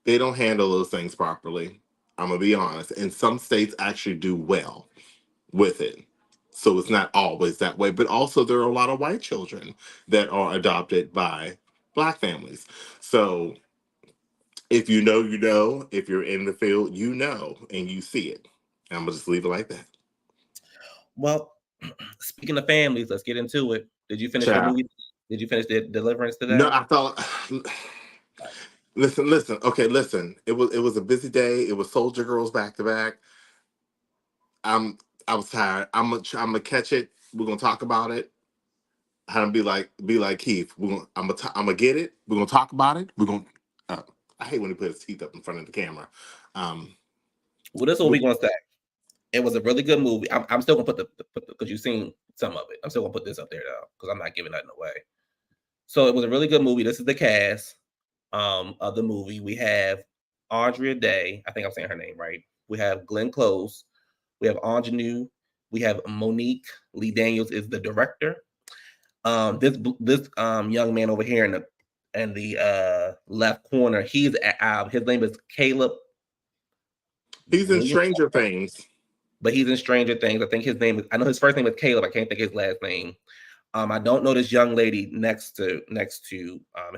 they don't handle those things properly. I'm gonna be honest. And some states actually do well with it. So it's not always that way. But also there are a lot of white children that are adopted by black families. So if you know, you know. If you're in the field, you know, and you see it. I'm gonna just leave it like that. Well, speaking of families, let's get into it. Did you finish the Child. movie? Did you finish the Deliverance No, today? I thought listen. Okay, listen. It was a busy day. It was Soldier Girls back to back. I'm I was tired. I'm gonna catch it. We're gonna talk about it. How to be like Keith. I'm gonna get it. We're gonna talk about it. We're gonna. Uh, I hate when he put his teeth up in front of the camera. Um, Well, this is what but we're gonna say. It was a really good movie. I'm still gonna put because you've seen some of it. I'm still gonna put this up there though because I'm not giving nothing away. So it was a really good movie. This is the cast of the movie. We have Andrea Day. I think I'm saying her name right. We have Glenn Close. We have Ingenue. We have Monique Lee Daniels is the director. This young man over here in the left corner. His name is Caleb he's in Williams, Stranger Things. but he's in Stranger Things. I think his name is. I know his first name is Caleb. I can't think his last name. I don't know this young lady next to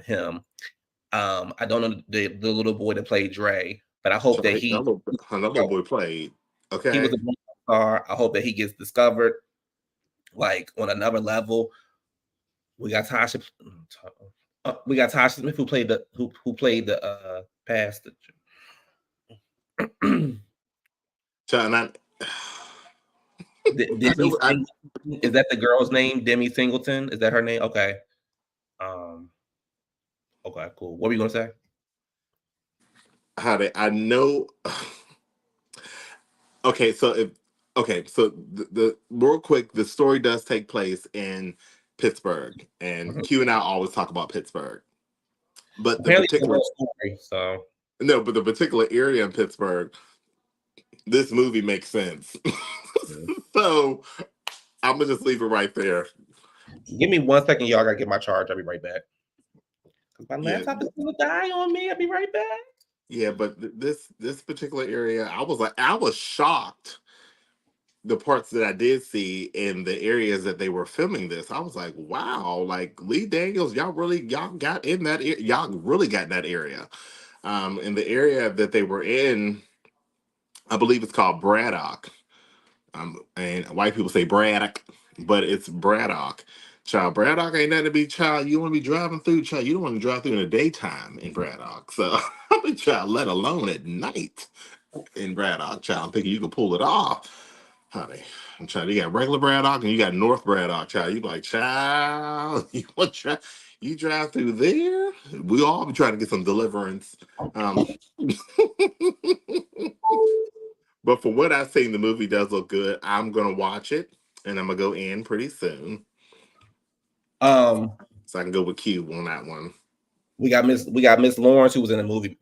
him. I don't know the little boy that played Dre, but I hope So that another boy played. he was Okay, a great star. I hope that he gets discovered like on another level. We got Tasha. We got Tasha Smith who played the pastor. so, and I, I Demi know Singleton. Is that the girl's name? Demi Singleton. Is that her name? Okay. Um. Okay. Cool. What were you gonna say? how they. I know. Okay, so the real quick, the story does take place in Pittsburgh, and Mhm. Q and I always talk about Pittsburgh, but the Apparently, it's a particular real story. So no, but the particular area in Pittsburgh, this movie makes sense. mhm. So I'm gonna just leave it right there. Give me 1 second, y'all. I gotta get my charge. I'll be right back. 'Cause my Yeah, laptop is gonna die on me. I'll be right back. yeah, but this particular area, I was shocked the parts that I did see in the areas that they were filming this. I was like, wow, like Lee Daniels, y'all got in that y'all really got in that area. In the area that they were in, I believe it's called Braddock. And white people say Braddock, but it's Braddock. Child, Braddock ain't nothing to be child. You want to be driving through, child. You don't want to drive through in the daytime in Braddock. So I mean, child, let alone at night in Braddock, child. I'm thinking you can pull it off, honey. I'm trying. You got regular Braddock and you got North Braddock, child. You like, child, you want to try? You drive through there. We all be trying to get some deliverance. Um, But for what I've seen, the movie does look good. I'm gonna watch it, and I'm gonna go in pretty soon, Um, so I can go with Q on that one. we got Miss Lawrence who was in the movie.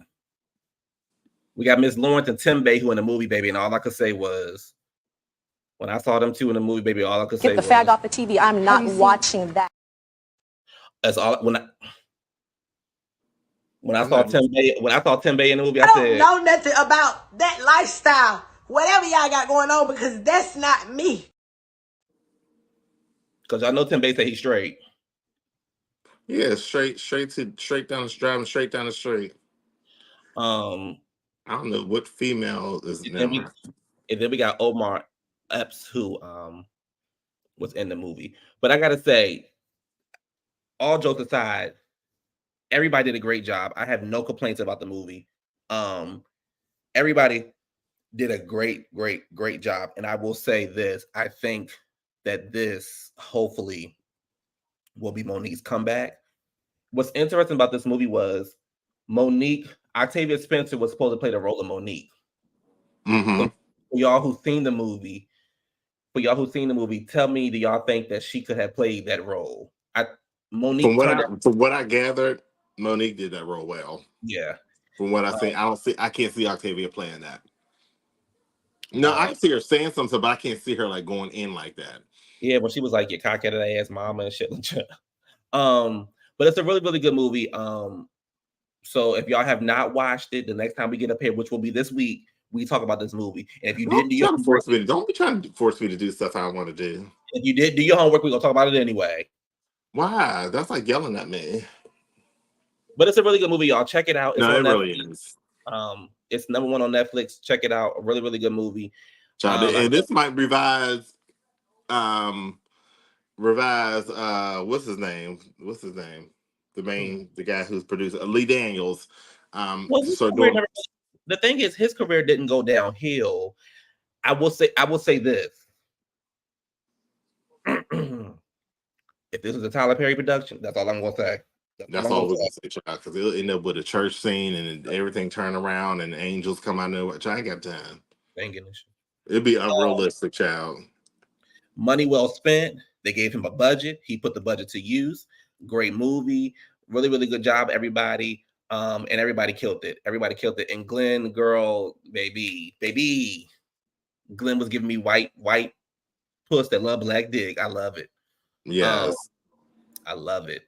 We got Miss Lawrence and Tim Bay who in the movie, baby, and all I could say was when I saw them two in the movie, baby, all I could say Get the was fag off the TV. I'm not watching that. that's all. When I I'm saw not. Tim Bay in the movie, I I don't said, know nothing about that lifestyle, whatever y'all got going on, because that's not me. because I know Tim Bay said he's straight. Yeah, straight down the driving straight down the street. Um, I don't know what female is and then now. we got Omar Epps who was in the movie. But I gotta say, all jokes aside, everybody did a great job. I have no complaints about the movie. Everybody did a great job. And I will say this: I think that this hopefully will be Monique's comeback. What's interesting about this movie was Octavia Spencer was supposed to play the role of Monique. Mm-hmm. So for y'all who've seen the movie, tell me, do y'all think that she could have played that role? From Monique what turned out, I gathered, Monique did that role well. yeah. From what I see, I can't see Octavia playing that. No, I Um, can see her saying something, but I can't see her like going in like that. yeah, when she was like your cockheaded ass mama and shit like that. But it's a really good movie. So if y'all have not watched it, the next time we get up here, which will be this week, we talk about this movie. And if you didn't do your homework, Don't be trying to force me to do stuff I want to do. if you did do your homework, we're gonna talk about it anyway. Why? That's like yelling at me. But it's a really good movie, y'all. Check it out. It's No, on it Netflix. really is. It's number one on Netflix. Check it out. A really good movie. And this might revise what's his name? The guy who's produced Lee Daniels. Well, To start doing. the thing is, his career didn't go downhill. I will say this. If this was a Tyler Perry production, that's all I'm gonna say. That's all we're gonna say, child, because it'll end up with a church scene and everything turn around and angels come out of it. I ain't got time. It'd be unrealistic, child. Money well spent. They gave him a budget. He put the budget to use. Great movie. Really good job, everybody. And everybody killed it. And Glenn, girl, baby. Glenn was giving me white puss that love black dick. I love it. Yes. I love it.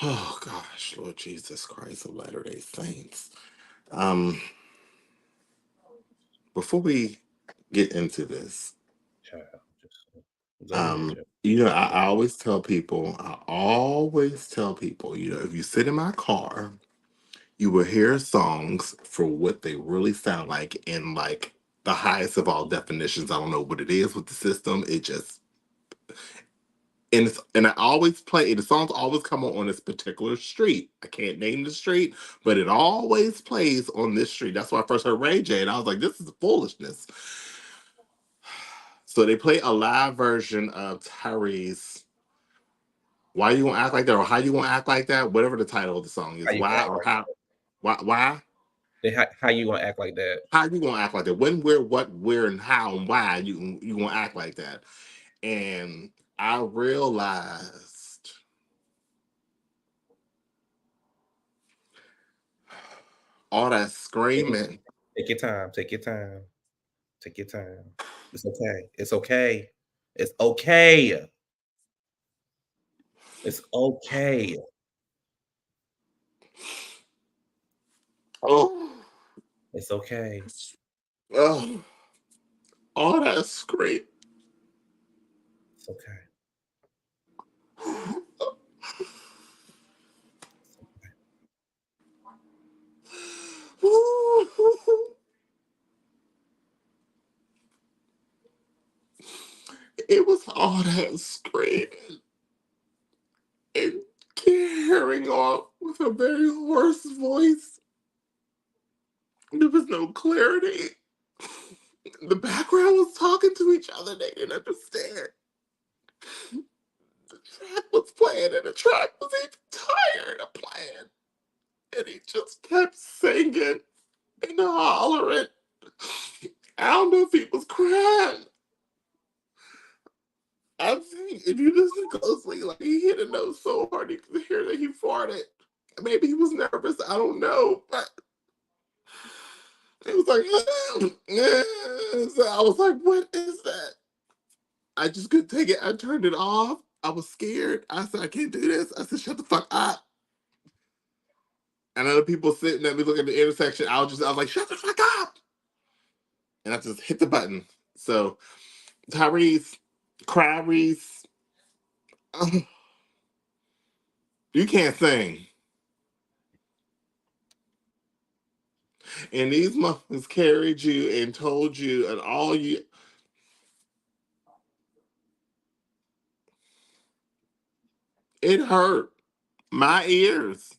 Oh gosh, Lord Jesus Christ of Latter-day Saints. Before we get into this, I always tell people, if you sit in my car, you will hear songs for what they really sound like in like the highest of all definitions. I don't know what it is with the system. It just and I always play the songs always come on this particular street. I can't name the street, but it always plays on this street. That's why I first heard Ray J, and I was like, this is foolishness. So they play a live version of Tyrese. Why you gonna act like that, or how you gonna act like that? Whatever the title of the song is, why or how? Why? How you gonna act like that? How you gonna act like that? When, where, what, where, and how, and why you gonna act like that? And I realized all that screaming. Take your time. Take your time. It's okay. It's okay. It's okay. It's okay. Oh, It's okay. oh, all that scream. It's okay. It was all that screaming and carrying on with a very hoarse voice. There was no clarity. The background was talking to each other. They didn't understand. The track was playing and the track was even tired of playing. And he just kept singing and hollering. I don't know if he was crying. I think if you listen closely, like he hit a note so hard you could hear that he farted. Maybe he was nervous. I don't know, but it was like, so I was like, what is that? I just couldn't take it. I turned it off. I was scared. I said, I can't do this. I said, shut the fuck up. And other people sitting at me looking at the intersection, I was like, shut the fuck up. And I just hit the button. So Tyrese, Clarice, you can't sing. And these motherfuckers carried you and told you and all you. It hurt my ears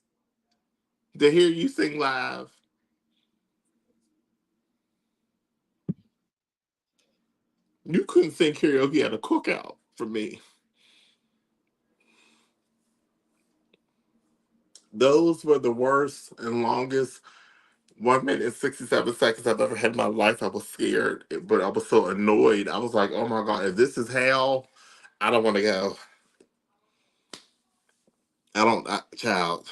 to hear you sing live. You couldn't sing karaoke at a cookout for me. Those were the worst and longest 1 minute and 67 seconds I've ever had in my life. I was scared, but I was so annoyed. I was like, oh my God, if this is hell, I don't want to go. Child.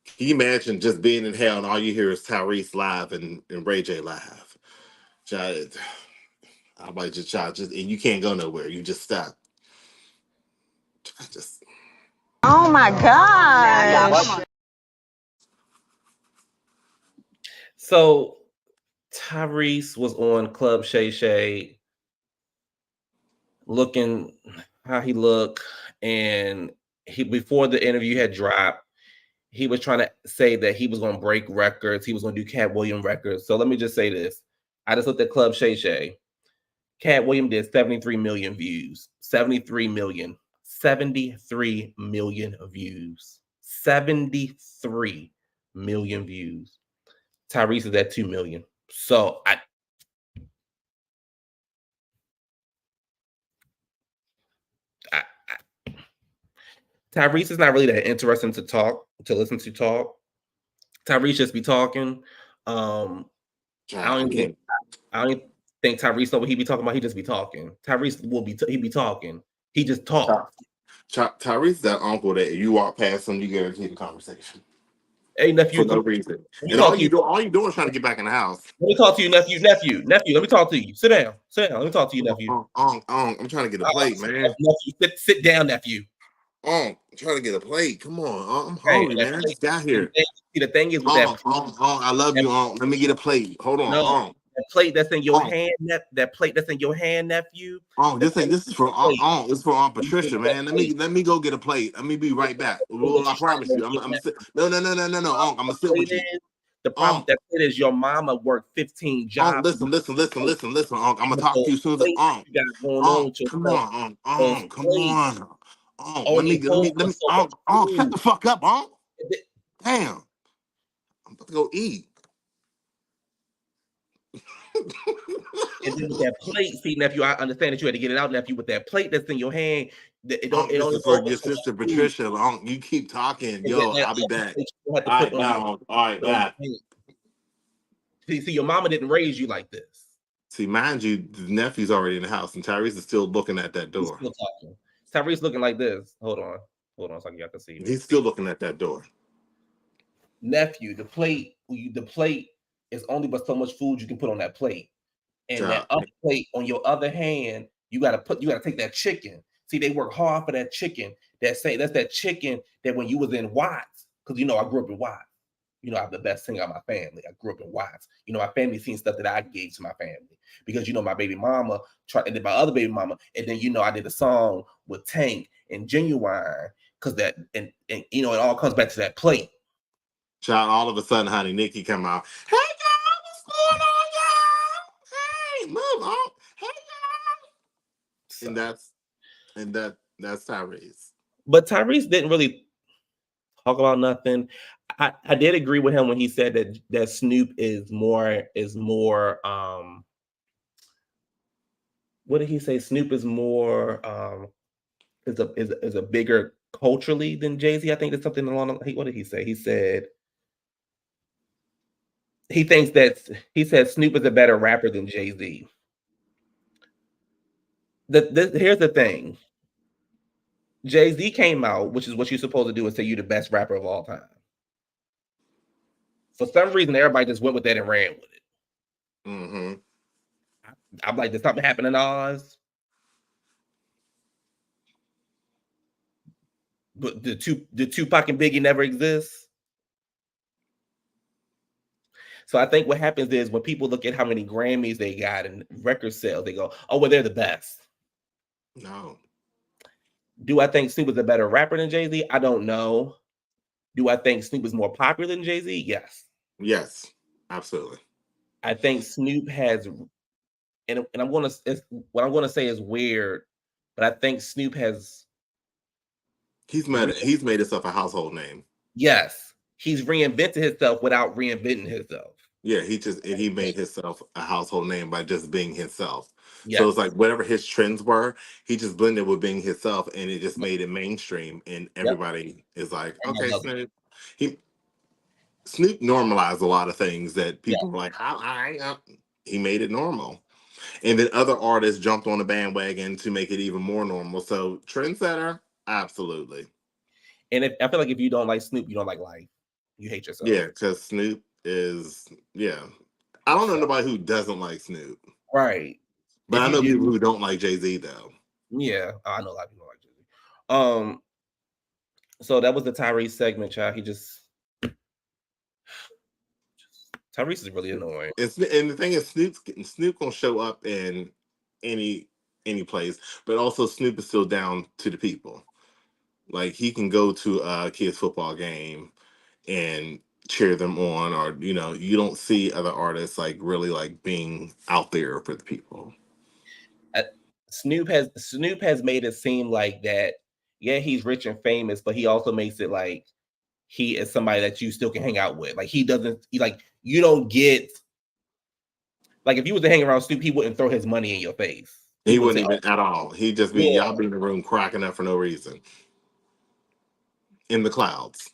Can you imagine just being in hell and all you hear is Tyrese live and Ray J live? Child, I might just and you can't go nowhere. You just stop. Just Oh my God. So Tyrese was on Club Shay Shay looking how he looked, and he before the interview had dropped, he was trying to say that he was going to break records. He was going to do Cat Williams records. So let me just say this. I just looked at Club Shay Shay. Cat Williams did 73 million views. 73 million. 73 million views. 73 million views. Tyrese is at 2 million. So Tyrese is not really that interesting to listen to talk. Tyrese just be talking. I don't even think Tyrese know what he be talking about. He just be talking. Tyrese he be talking. He just talks. Tyrese that uncle that you walk past him, you guarantee the conversation. Hey nephew, For no reason. And all you doing is trying to get back in the house. Let me talk to you, nephew. Let me talk to you. Sit down. Let me talk to you, nephew. I'm trying to get a plate, man. Nephew, sit down, nephew. I'm trying to get a plate. Come on, I'm hungry, man. I just got here. See, the thing is with that. I love you, Let me get a plate. Hold on, no, that plate that's in your hand, that plate that's in your hand, nephew. This is for this is for Aunt Patricia, man. Let me go get a plate. Let me be right back. Well, I promise you. No. I'm gonna sit with you. The problem that it is your mama worked 15 jobs. Listen. I'm gonna talk to you soon as come on. Let me shut the fuck up, Damn. I'm about to go eat. And then with that plate, see, nephew, I understand that you had to get it out, nephew. With that plate that's in your hand, this is for your sister Patricia. You keep talking. Yo, I'll be back. All right, bye. See, your mama didn't raise you like this. See, mind you, the nephew's already in the house, and Tyrese is still looking at that door. He's still talking. Tyrese looking like this. Hold on, so y'all can see. He's still looking at that door. Nephew, the plate is only but so much food you can put on that plate. And that other plate on your other hand, you gotta take that chicken. See, they work hard for that chicken. That's that chicken that when you was in Watts, because I grew up in Watts. I'm the best singer of my family. I grew up in Watts. My family seen stuff that I gave to my family because my baby mama tried, and then my other baby mama, and then I did a song with Tank and Genuine because that and it all comes back to that plate. Child, all of a sudden, honey, Nikki come out. Hey y'all, what's going on, y'all? Hey, move on. Hey y'all. And that's Tyrese. But Tyrese didn't really talk about nothing. I did agree with him when he said that Snoop is more what did he say? Snoop is more is a bigger culturally than Jay-Z. I think that's something along the, what did he say? He said he thinks that he said Snoop is a better rapper than Jay-Z. Here's the thing. Jay-Z came out, which is what you're supposed to do, and say you're the best rapper of all time. For some reason, everybody just went with that and ran with it. Mm-hmm. I'm like, did something happen in Oz? But the Tupac and Biggie never exist. So I think what happens is when people look at how many Grammys they got and record sales, they go, "Oh, well, they're the best." No. Do I think Snoop is a better rapper than Jay-Z? I don't know. Do I think Snoop is more popular than Jay-Z? Yes. Yes, absolutely. I think Snoop has, and I'm gonna, what I'm gonna say is weird, but I think Snoop has. He's made himself a household name. Yes, he's reinvented himself without reinventing himself. Yeah, he made himself a household name by just being himself. Yes. So it's like whatever his trends were, he just blended with being himself, and it just made it mainstream. And everybody is like, okay, Snoop. Snoop normalized a lot of things that people were like, he made it normal. And then other artists jumped on the bandwagon to make it even more normal. So trendsetter, absolutely. And I feel like if you don't like Snoop, you don't like life. You hate yourself. Yeah, because Snoop is, I don't know nobody who doesn't like Snoop. Right. But I know people who don't like Jay-Z though. Yeah, I know a lot of people like Jay-Z. So that was the Tyrese segment, child. Tyrese is really annoying. And the thing is, Snoop gonna show up in any place, but also Snoop is still down to the people. Like he can go to a kids football game and cheer them on, or you don't see other artists like really like being out there for the people. Snoop has made it seem like that. Yeah, he's rich and famous, but he also makes it like he is somebody that you still can hang out with. Like you don't get, like if you was to hang around Snoop, he wouldn't throw his money in your face. He wouldn't even at all. He'd just be y'all be in the room cracking up for no reason. In the clouds.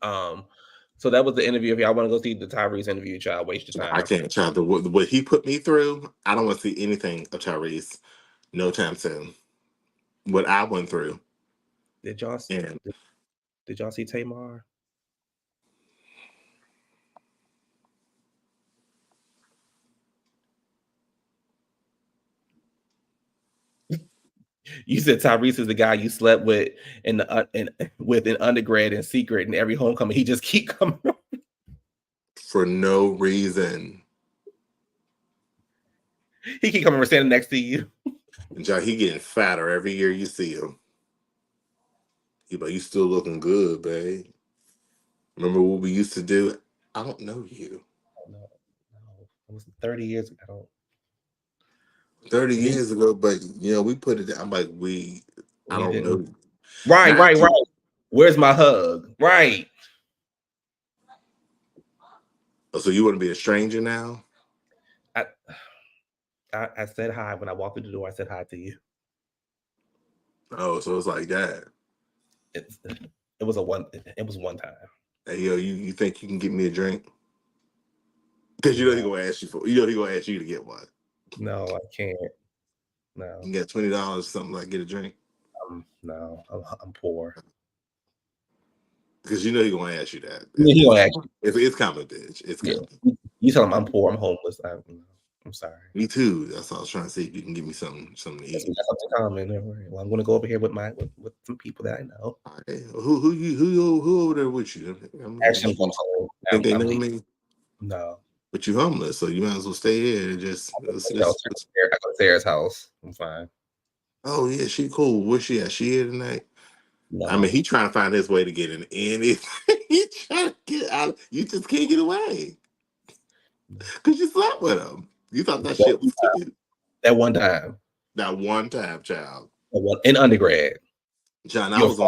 So that was the interview. If y'all want to go see the Tyrese interview, child, waste your time. I can't, child. What he put me through, I don't want to see anything of Tyrese no time soon. What I went through. Did y'all see? Did y'all see Tamar? You said Tyrese is the guy you slept with with an undergrad in secret, and every homecoming he just keep coming for no reason. He keep coming and standing next to you. And John, he getting fatter every year you see him. He like, you still looking good, babe. Remember what we used to do? I don't know you. No. It was 30 years ago. 30 years ago, but we put it. I'm like, I don't know. Right. Where's my hug? Right. So you want to be a stranger now? I said hi when I walked through the door. I said hi to you. Oh, so it's like that. It was one time. Hey, yo, you think you can get me a drink? Because he gonna ask you he gonna ask you to get one. No, I can't. No. You get $20, something like get a drink. No, I'm poor. Because he gonna ask you that. Yeah, he gonna ask you. It's coming, bitch. It's coming. Yeah. You tell him I'm poor. I'm homeless. I'm sorry. Me too. That's what I was trying to see if you can give me something to eat. That's something common. Well, I'm gonna go over here with with some people that I know. Okay. Who over there with you? Actually, think they know me? No. But you homeless, so you might as well stay here and just. I go to Sarah's house. I'm fine. Oh yeah, she cool. Where's she at? She here tonight? No. I mean, he trying to find his way to get in anything. He trying to get out. You just can't get away because you slept with him. You thought that shit was cute. That one time. That one time, child. In undergrad. Child, I was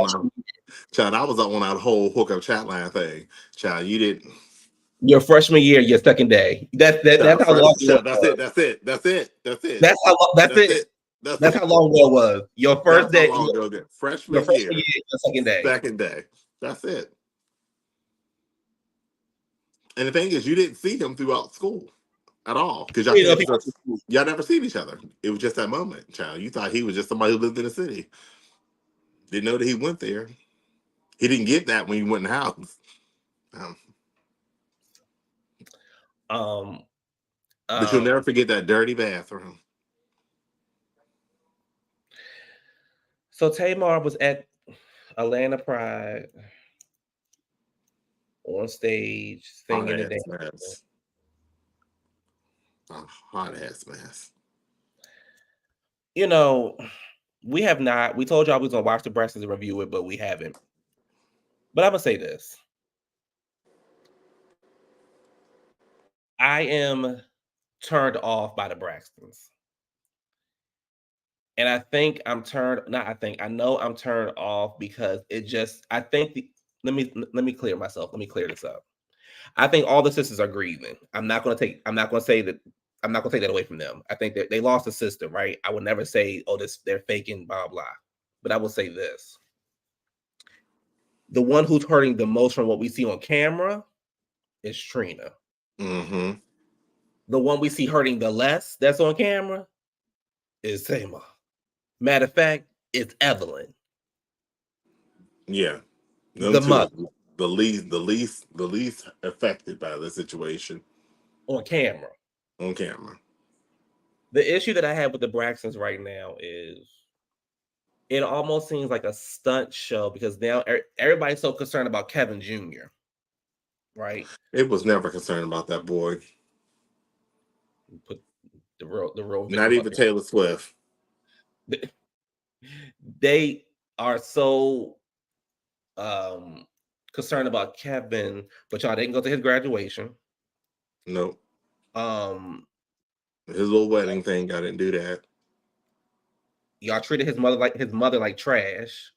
on that whole hookup chat line thing. Child, you didn't. Your freshman year, your second day. That's how long. That's it. That's it. That's how long ago it was. Your first That's how day, long ago that your freshman freshman year, year, your second day. second day. That's it. And the thing is, you didn't see him throughout school at all because You know, if he went to school. y'all never seen each other. It was just that moment, child. You thought he was just somebody who lived in the city. Didn't know that he went there. He didn't get that when he went in the house. Um, But you'll never forget that dirty bathroom. So Tamar was at Atlanta Pride on stage Hot singing and ass dancing. mess. A hot ass mess. You know, we have not. We told y'all we was gonna watch the Braxtons and review it, but we haven't. But I'm gonna say this: I am turned off by the Braxtons, and I think I'm turned. Not I think. I know I'm turned off because it just. I think the. Let me clear myself. Let me clear this up. I think all the sisters are grieving. I'm not gonna say that. I'm not gonna take that away from them. I think that they lost a sister, right? I would never say, "Oh, they're faking," blah blah. But I will say this: the one who's hurting the most from what we see on camera is Trina. Mm-hmm. The one we see hurting the less that's on camera is Tamar. Matter of fact, it's Evelyn. Yeah. Them The two, mother. the least affected by the situation On camera. on camera. The issue that I have with the Braxtons right now is it almost seems like a stunt show because now everybody's so concerned about Kevin Jr. Right? It was never concerned about that boy. Put the real Not victim up even Taylor Swift. here. They are so concerned about Kevin, but y'all didn't go to his graduation. Nope. Um, His little wedding thing, I didn't do that. y'all treated his mother like trash.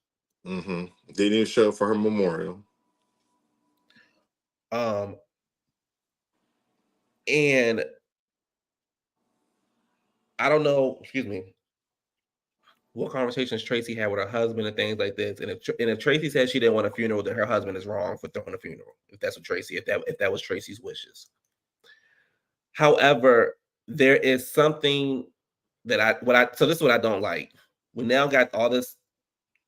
Mm-hmm. Didn't even show for her memorial. And I don't know, excuse me, what conversations Tracy had with her husband and things like this. And if Tracy said she didn't want a funeral, then her husband is wrong for throwing a funeral. If that's what Tracy, if that was Tracy's wishes. However, there is something that so this is what I don't like. We now got all this.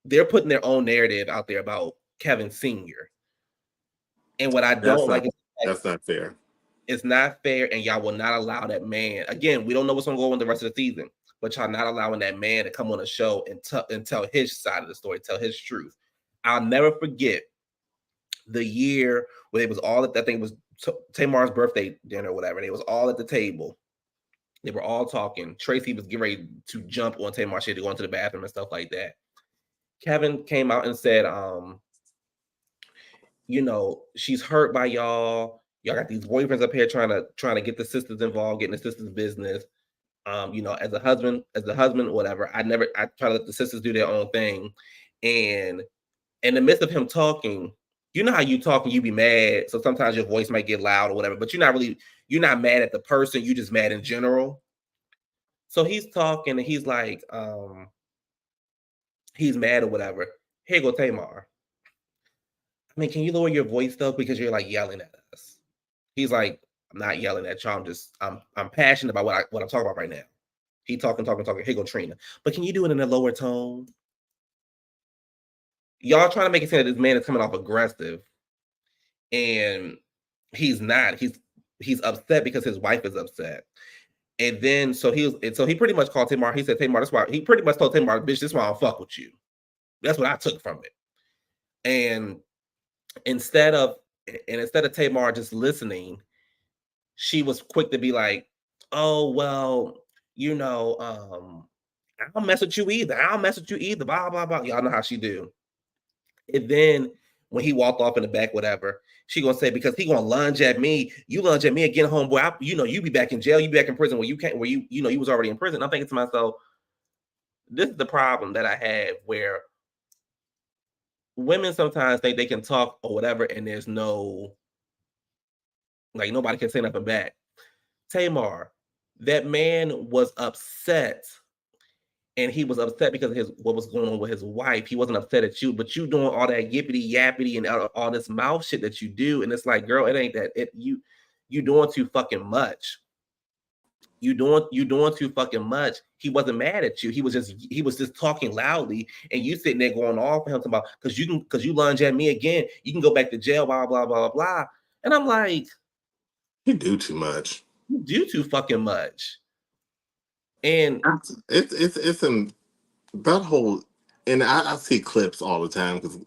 They're putting their own narrative out there about Kevin Sr. And what I don't like is that's not fair. It's not fair, and y'all will not allow that man. Again, we don't know what's going to go on the rest of the season, but y'all not allowing that man to come on a show and tell his side of the story, tell his truth. I'll never forget the year where it was all at, I think it was Tamar's birthday dinner or whatever, and it was all at the table. They were all talking. Tracy was getting ready to jump on Tamar. She had to go into the bathroom and stuff like that. Kevin came out and said, you know, she's hurt by y'all. Y'all got these boyfriends up here trying to get the sisters involved, getting the sisters' business. You know, as a husband, whatever. I try to let the sisters do their own thing. And in the midst of him talking, you know how you talk and you be mad. So sometimes your voice might get loud or whatever, but you're not mad at the person, you just mad in general. So he's talking and he's like, he's mad or whatever. Here go Tamar. I mean, can you lower your voice though? Because you're like yelling at us. He's like, I'm not yelling at y'all. I'm passionate about what I'm talking about right now. He talking. Here go Trina. But can you do it in a lower tone? Y'all trying to make it seem that this man is coming off aggressive, and he's not. He's upset because his wife is upset. And then so he pretty much called Tamar. He said, Tamar, that's why he pretty much told Tamar, bitch, this is why I don't fuck with you. That's what I took from it. And instead of Tamar just listening, she was quick to be like, oh, well, you know, I don't mess with you either. I don't mess with you either. Blah, blah, blah. Y'all know how she do. And then when he walked off in the back, whatever, she gonna say, because he gonna lunge at me. You lunge at me again, homeboy. You be back in jail. You be back in prison where you can't, where you know, you was already in prison. I'm thinking to myself, this is the problem that I have where women sometimes think they can talk or whatever, and there's no, like, nobody can say nothing back. Tamar, that man was upset. and he was upset because of what was going on with his wife. He wasn't upset at you, but you doing all that yippity yappity and all this mouth shit that you do, and it's like, girl, it ain't that. You doing too fucking much. You doing too fucking much. He wasn't mad at you. He was just talking loudly, and you sitting there going off for him about because you lunge at me again, you can go back to jail, blah blah blah blah. And I'm like, you do too much. You do too fucking much. And it's that whole, and I see clips all the time because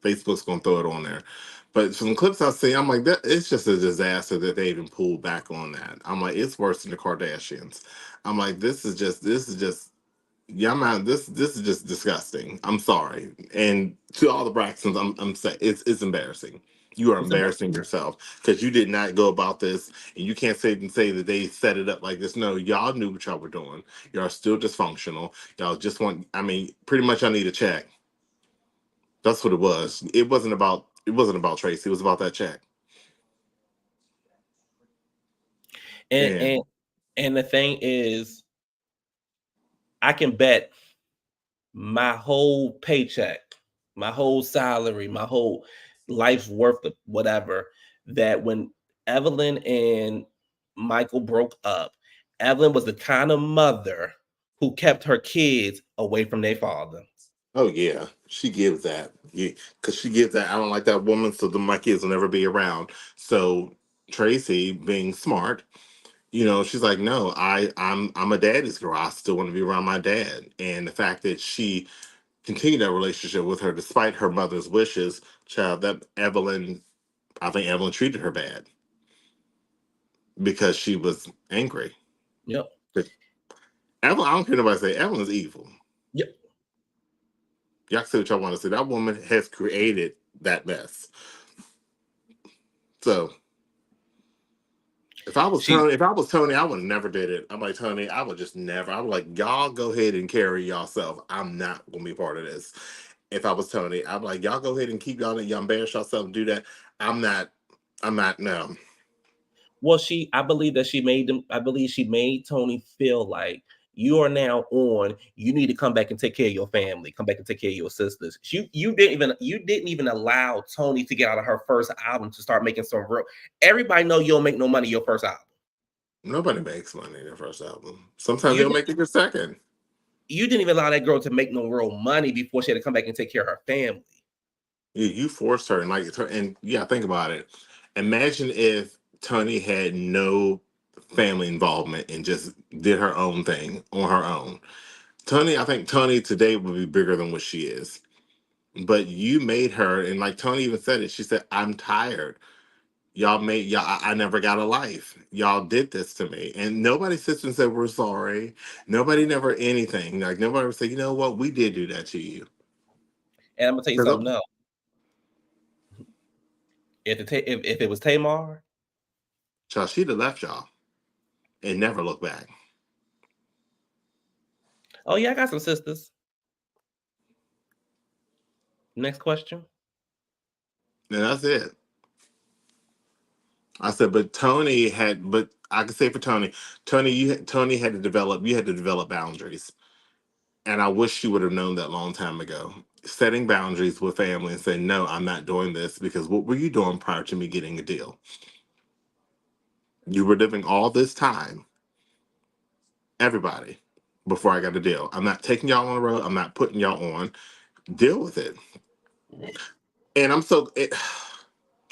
Facebook's gonna throw it on there. But from the clips I see, I'm like, that it's just a disaster that they even pulled back on that. I'm like, it's worse than the Kardashians. I'm like, this is just yeah, man, this is just disgusting. I'm sorry. And to all the Braxtons, I'm saying it's embarrassing. You are embarrassing yourself because you did not go about this, and you can't say that they set it up like this. No, y'all knew what y'all were doing. Y'all are still dysfunctional. Y'all just want. I mean, pretty much, I need a check. That's what it was. It wasn't about Tracy. It was about that check. and And and and the thing is, I can bet my whole paycheck, my whole salary, my whole life's worth of whatever, that when Evelyn and Michael broke up, Evelyn was the kind of mother who kept her kids away from their father. oh yeah, she gives that. Yeah, because she gives that. I don't like that woman, so my kids will never be around. So Tracy, being smart, she's like, no, I'm a daddy's girl. I still want to be around my dad. And the fact that she continued that relationship with her despite her mother's wishes, child, that Evelyn, I think Evelyn treated her bad because she was angry. Yep. But Evelyn, I don't care nobody say Evelyn is evil. Yep. Y'all can say what y'all want to say. That woman has created that mess. So if I was Tony, I would have never did it. I'm like, Tony, I would just never. I would like, y'all go ahead and carry yourself. I'm not gonna be part of this. If I was Tony, I'm like, y'all go ahead and keep y'all embarrass yourself and do that. I'm not. No. Well, I believe that she made them. I believe she made Tony feel like you are now on. You need to come back and take care of your family. Come back and take care of your sisters. You didn't even allow Tony to get out of her first album to start making some real. Everybody know you don't make no money your first album. Nobody makes money in their first album. Sometimes You they'll make it your second. you didn't even allow that girl to make no real money before she had to come back and take care of her family. You forced her, and yeah, think about it. Imagine if Tony had no family involvement and just did her own thing on her own. I think Tony today would be bigger than what she is. But you made her, and like Tony even said it, she said, I'm tired. I never got a life. Y'all did this to me. And nobody sits and said, we're sorry. Nobody never anything. Like nobody would say, you know what, we did do that to you. And I'm gonna tell you something else. If it was Tamar, Child, she'd have left y'all and never looked back. oh yeah, I got some sisters. Next question. And that's it. I said, but I could say for Tony, Tony had to develop boundaries. And I wish you would have known that long time ago. Setting boundaries with family and saying, no, I'm not doing this because what were you doing prior to me getting a deal? You were living all this time, everybody, before I got a deal. I'm not taking y'all on the road. I'm not putting y'all on. Deal with it. And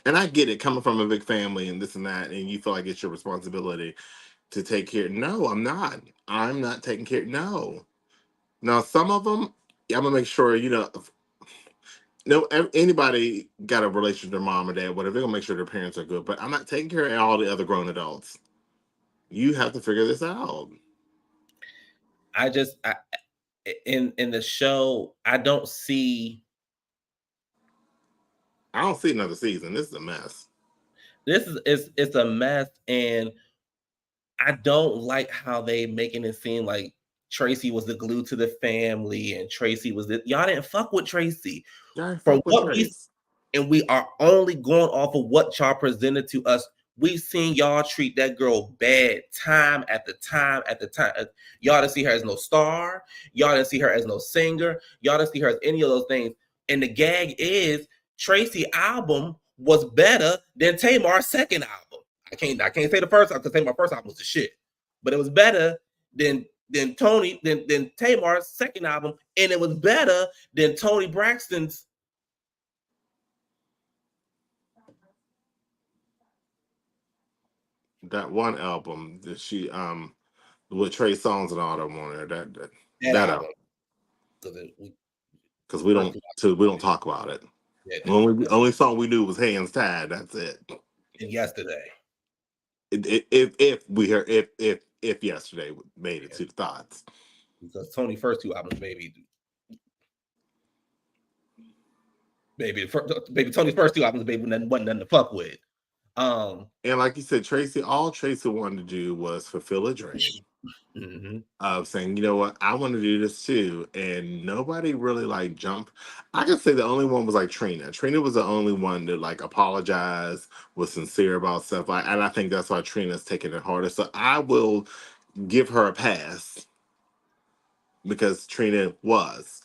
and I get it coming from a big family and this and that, and you feel like it's your responsibility to take care. No, I'm not. I'm not taking care. No. Now, some of them, I'm gonna make sure no, anybody got a relationship with their mom or dad, whatever. They're gonna make sure their parents are good. But I'm not taking care of all the other grown adults. You have to figure this out. In the show, I don't see another season. This is a mess. It's a mess, and I don't like how they making it seem like Tracy was the glue to the family, and Tracy was y'all didn't fuck with Tracy. Y'all From fuck with what Trace. and we are only going off of what y'all presented to us We've seen y'all treat that girl bad time after time after time. Y'all didn't see her as no star. Y'all didn't see her as no singer. Y'all didn't see her as any of those things. And the gag is Tracy's album was better than Tamar's second album. I can't say the first album because Tamar's first album was the shit, but it was better than Tamar's second album, and it was better than Toni Braxton's. That one album that she with Trey Songz and all them on there. That album. Because we don't talk about it. Yeah, Only song we knew was Hands Tied. That's it. And Yesterday. If Yesterday made it to the thoughts. Because Tony's first two albums, maybe Tony's first two albums, wasn't nothing to fuck with. And like you said, all Tracy wanted to do was fulfill a dream. Mm-hmm. Of saying, you know what, I want to do this too, and nobody really like jumped. I can say the only one was like Trina. Trina was the only one that like apologized, was sincere about stuff, and I think that's why Trina's taking it harder. So I will give her a pass because Trina was.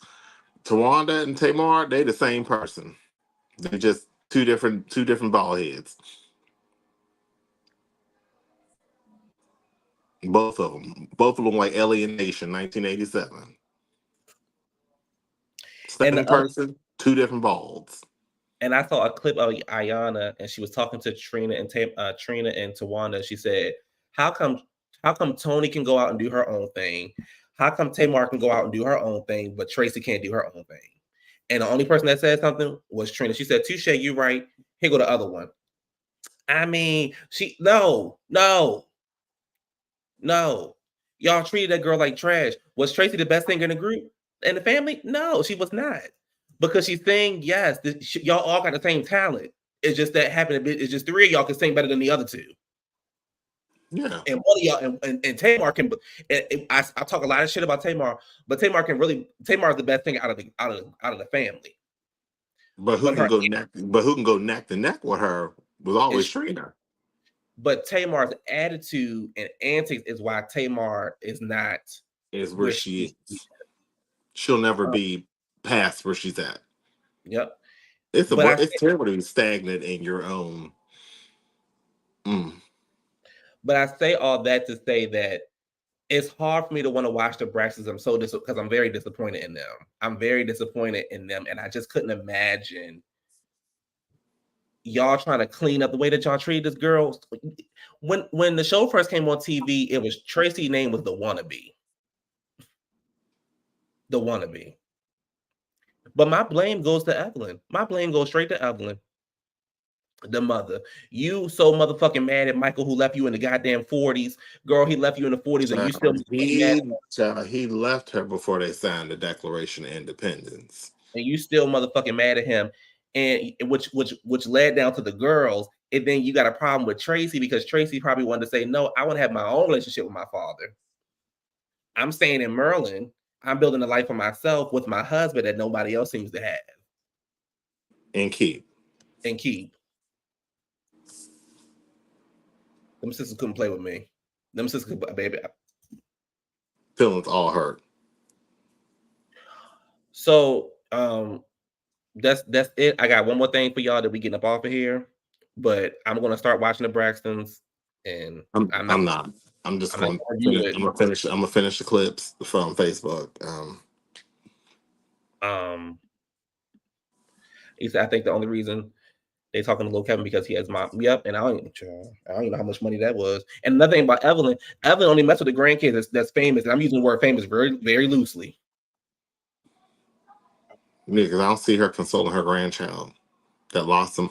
Tawanda and Tamar, they the same person. They're just two different ball heads. Both of them like Alienation, 1987. Same person, two different balls. And I saw a clip of Ayana, and she was talking to Trina and Tawanda. She said, "How come Toni can go out and do her own thing? How come Tamar can go out and do her own thing, but Tracy can't do her own thing?" And the only person that said something was Trina. She said, "Touche, you right. Here go the other one." I mean, no. Y'all treated that girl like trash. Was Tracy the best singer in the group and the family? No, she was not. Because she's saying, yes, y'all all got the same talent. It's just that happened a bit. It's just three of y'all can sing better than the other two. Yeah. And one of y'all, and Tamar can. I talk a lot of shit about Tamar, but Tamar is the best thing out of the family. But who can go neck to neck with her was always Trina. But Tamar's attitude and antics is why Tamar is not where she is. She'll never be past where she's at. Yep. It's terrible to be stagnant in your own. But I say all that to say that it's hard for me to want to watch the Braxtons. Because I'm very disappointed in them. I'm very disappointed in them, and I just couldn't imagine y'all trying to clean up the way that y'all treated this girl. When the show first came on TV, it was Tracy's name was the wannabe. The wannabe. But my blame goes to Evelyn. My blame goes straight to Evelyn, the mother. You so motherfucking mad at Michael, who left you in the goddamn 40s. Girl, he left you in the 40s, and you still he left her before they signed the Declaration of Independence. And you still motherfucking mad at him. And which led down to the girls. And then you got a problem with Tracy because Tracy probably wanted to say, no, I want to have my own relationship with my father. I'm staying in Maryland. I'm building a life for myself with my husband that nobody else seems to have. And keep. Them sisters couldn't play with me. Them sisters could, baby. Feelings all hurt. So that's it. I got one more thing for y'all that we getting up off of here. But I'm gonna start watching the Braxtons, and I'm not. I'm just going to I'm gonna finish the clips from Facebook. He said, I think the only reason they talking to Lil Kevin because he has mom. Yep, and I don't even know how much money that was. And another thing about Evelyn only messed with the grandkids that's famous. And I'm using the word famous very, very loosely. Yeah, because I don't see her consoling her grandchild that lost him.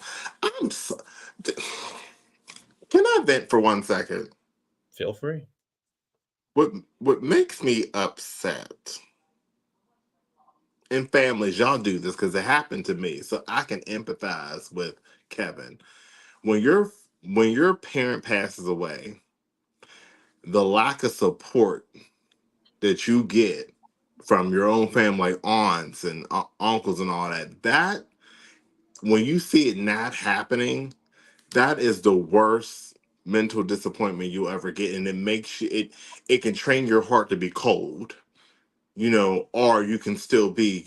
Can I vent for 1 second? Feel free. What makes me upset, in families, y'all do this because it happened to me, so I can empathize with Kevin. When your parent passes away, the lack of support that you get from your own family, aunts and uncles and all that when you see it not happening, that is the worst mental disappointment you'll ever get, and it makes you it can train your heart to be cold, or you can still be,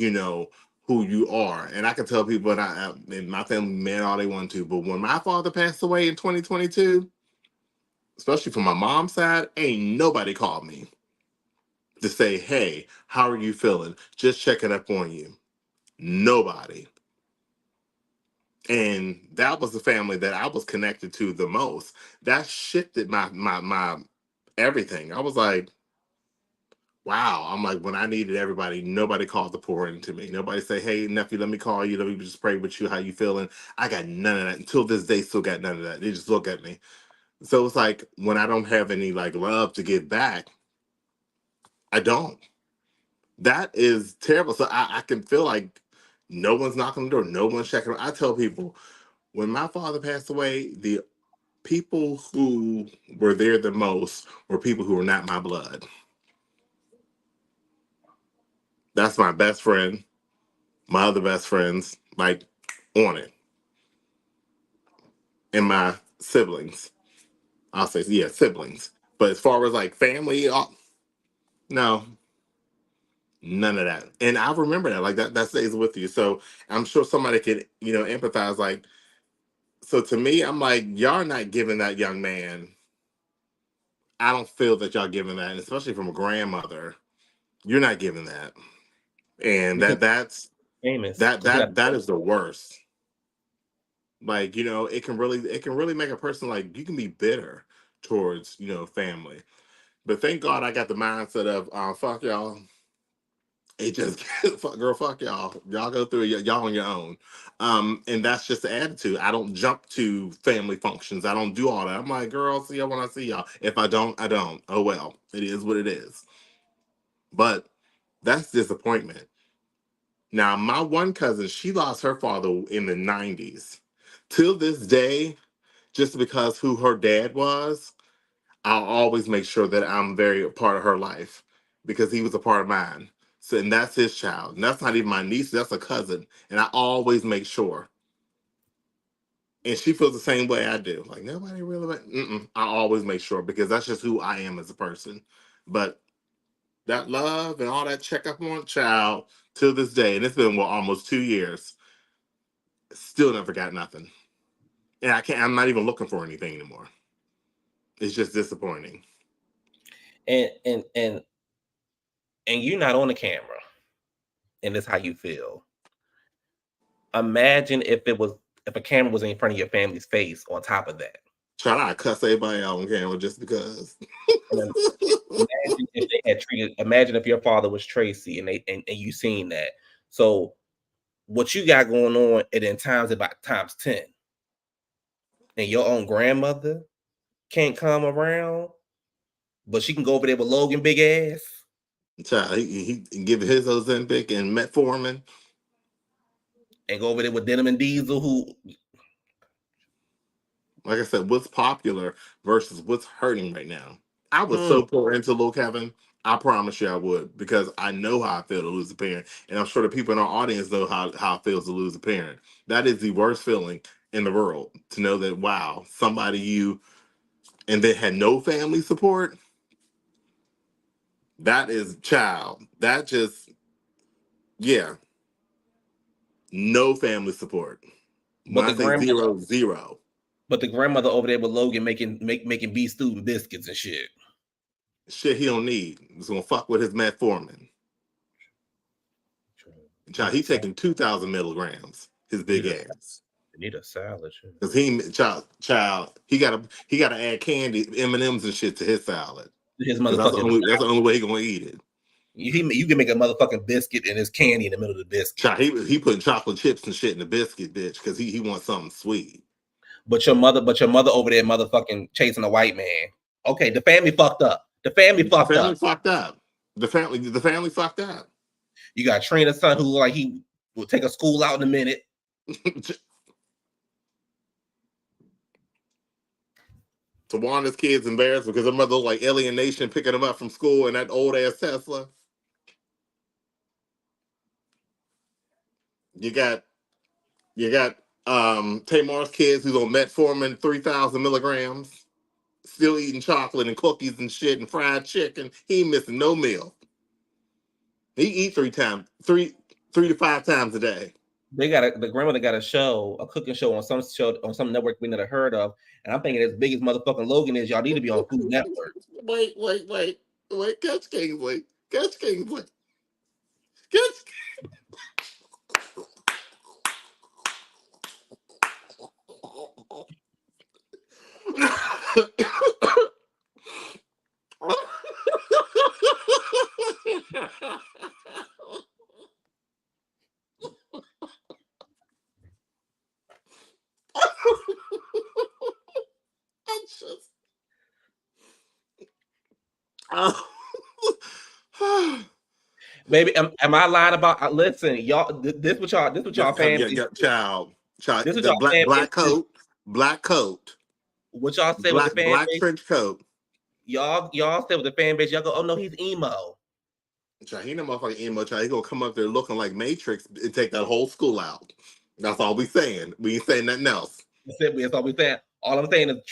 who you are. And I can tell people, and my family man all they want to, but when my father passed away in 2022, especially from my mom's side, ain't nobody called me to say, hey, how are you feeling? Just checking up on you. Nobody. And that was the family that I was connected to the most. That shifted my everything. I was like, wow. I'm like, when I needed everybody, nobody called to pour into me. Nobody say, hey, nephew, let me call you. Let me just pray with you. How you feeling? I got none of that. Until this day, still got none of that. They just look at me. So it's like when I don't have any like love to give back, I don't. That is terrible. So I can feel like no one's knocking on the door. No one's checking. I tell people, when my father passed away, the people who were there the most were people who were not my blood. That's my best friend, my other best friends, like on it, and my siblings. I'll say, yeah, siblings. But as far as like family, no, none of that. And I remember that, like that stays with you. So I'm sure somebody could, empathize. Like, so to me, I'm like, y'all not giving that young man. I don't feel that y'all giving that, and especially from a grandmother. You're not giving that, and because that's famous. that Because you got that that is the worst. Like, it can really make a person, like, you can be bitter towards, family. But thank God I got the mindset of fuck y'all. It just fuck y'all. Y'all go through it, y'all on your own. And that's just the attitude. I don't jump to family functions. I don't do all that. I'm like, girl, see y'all when I see y'all. If I don't, I don't. Oh well. It is what it is. But that's disappointment. Now, my one cousin, she lost her father in the 90s. Till this day, just because who her dad was, I'll always make sure that I'm very a part of her life because he was a part of mine. So, and that's his child. And that's not even my niece, that's a cousin. And I always make sure. And she feels the same way I do. Like, nobody really, I always make sure because that's just who I am as a person. But that love and all that checkup on child till this day, and it's been, almost 2 years, still never got nothing. And I'm not even looking for anything anymore. It's just disappointing. and you're not on the camera, and that's how you feel. Imagine if a camera was in front of your family's face on top of that. Try not to cuss everybody out on camera just because. And then imagine if they had treated. Imagine if your father was Tracy, and you seen that. So what you got going on, and then times about times 10, and your own grandmother can't come around, but she can go over there with Logan big ass Child, he give his Ozempic and metformin. and go over there with Denim and Diesel, who Like I said, what's popular versus what's hurting right now. I was hmm, so poor into Lil Kevin. I promise you I would because I know how I feel to lose a parent. And I'm sure the people in our audience know how it feels to lose a parent. That is the worst feeling in the world to know that, wow, somebody and they had no family support. That is child. That just, yeah, no family support. When but I the say grandmother, zero, zero. over there with Logan making beef stew and biscuits and shit. Shit he don't need. He's gonna fuck with his metformin. Need Child, a he salad. taking 2,000 milligrams. His big Need a ass. need a salad. Shit. Cause child, he gotta add candy, M&Ms and shit to his salad. His Cause motherfucking that's the only way he gonna eat it. you can make a motherfucking biscuit and there's candy in the middle of the biscuit. Child, he putting chocolate chips and shit in the biscuit, bitch, cause he wants something sweet. But your mother over there motherfucking chasing a white man. Okay, the family fucked up. The family The fucked family up. fucked up. The family fucked up. You got Trina's son who look like he will take a school out in a minute. Tawanda's kids embarrassed because her mother looked like alienation picking them up from school in that old ass Tesla. You got You got Tamar's kids who's on metformin 3,000 milligrams. still eating chocolate and cookies and shit and fried chicken. He ain't missing no meal. He eat 3 to 5 times a day. The grandmother got a show, a cooking show on some network we never heard of, and I'm thinking as big as motherfucking Logan is, y'all need to be on Food Network. Wait, Catch Kingsley. Catch Kingsley. Catch just, Baby, am I lying about? Listen, y'all. This what y'all fan base. child, This what the y'all fan base. black coat, What y'all say with the fan black base? trench coat. Y'all say with the fan base. Y'all go, oh no, he's emo. Child, he no motherfucking emo. Child, he gonna come up there looking like Matrix and take that whole school out. That's all we saying. We ain't saying nothing else. That's all we saying. All I'm saying is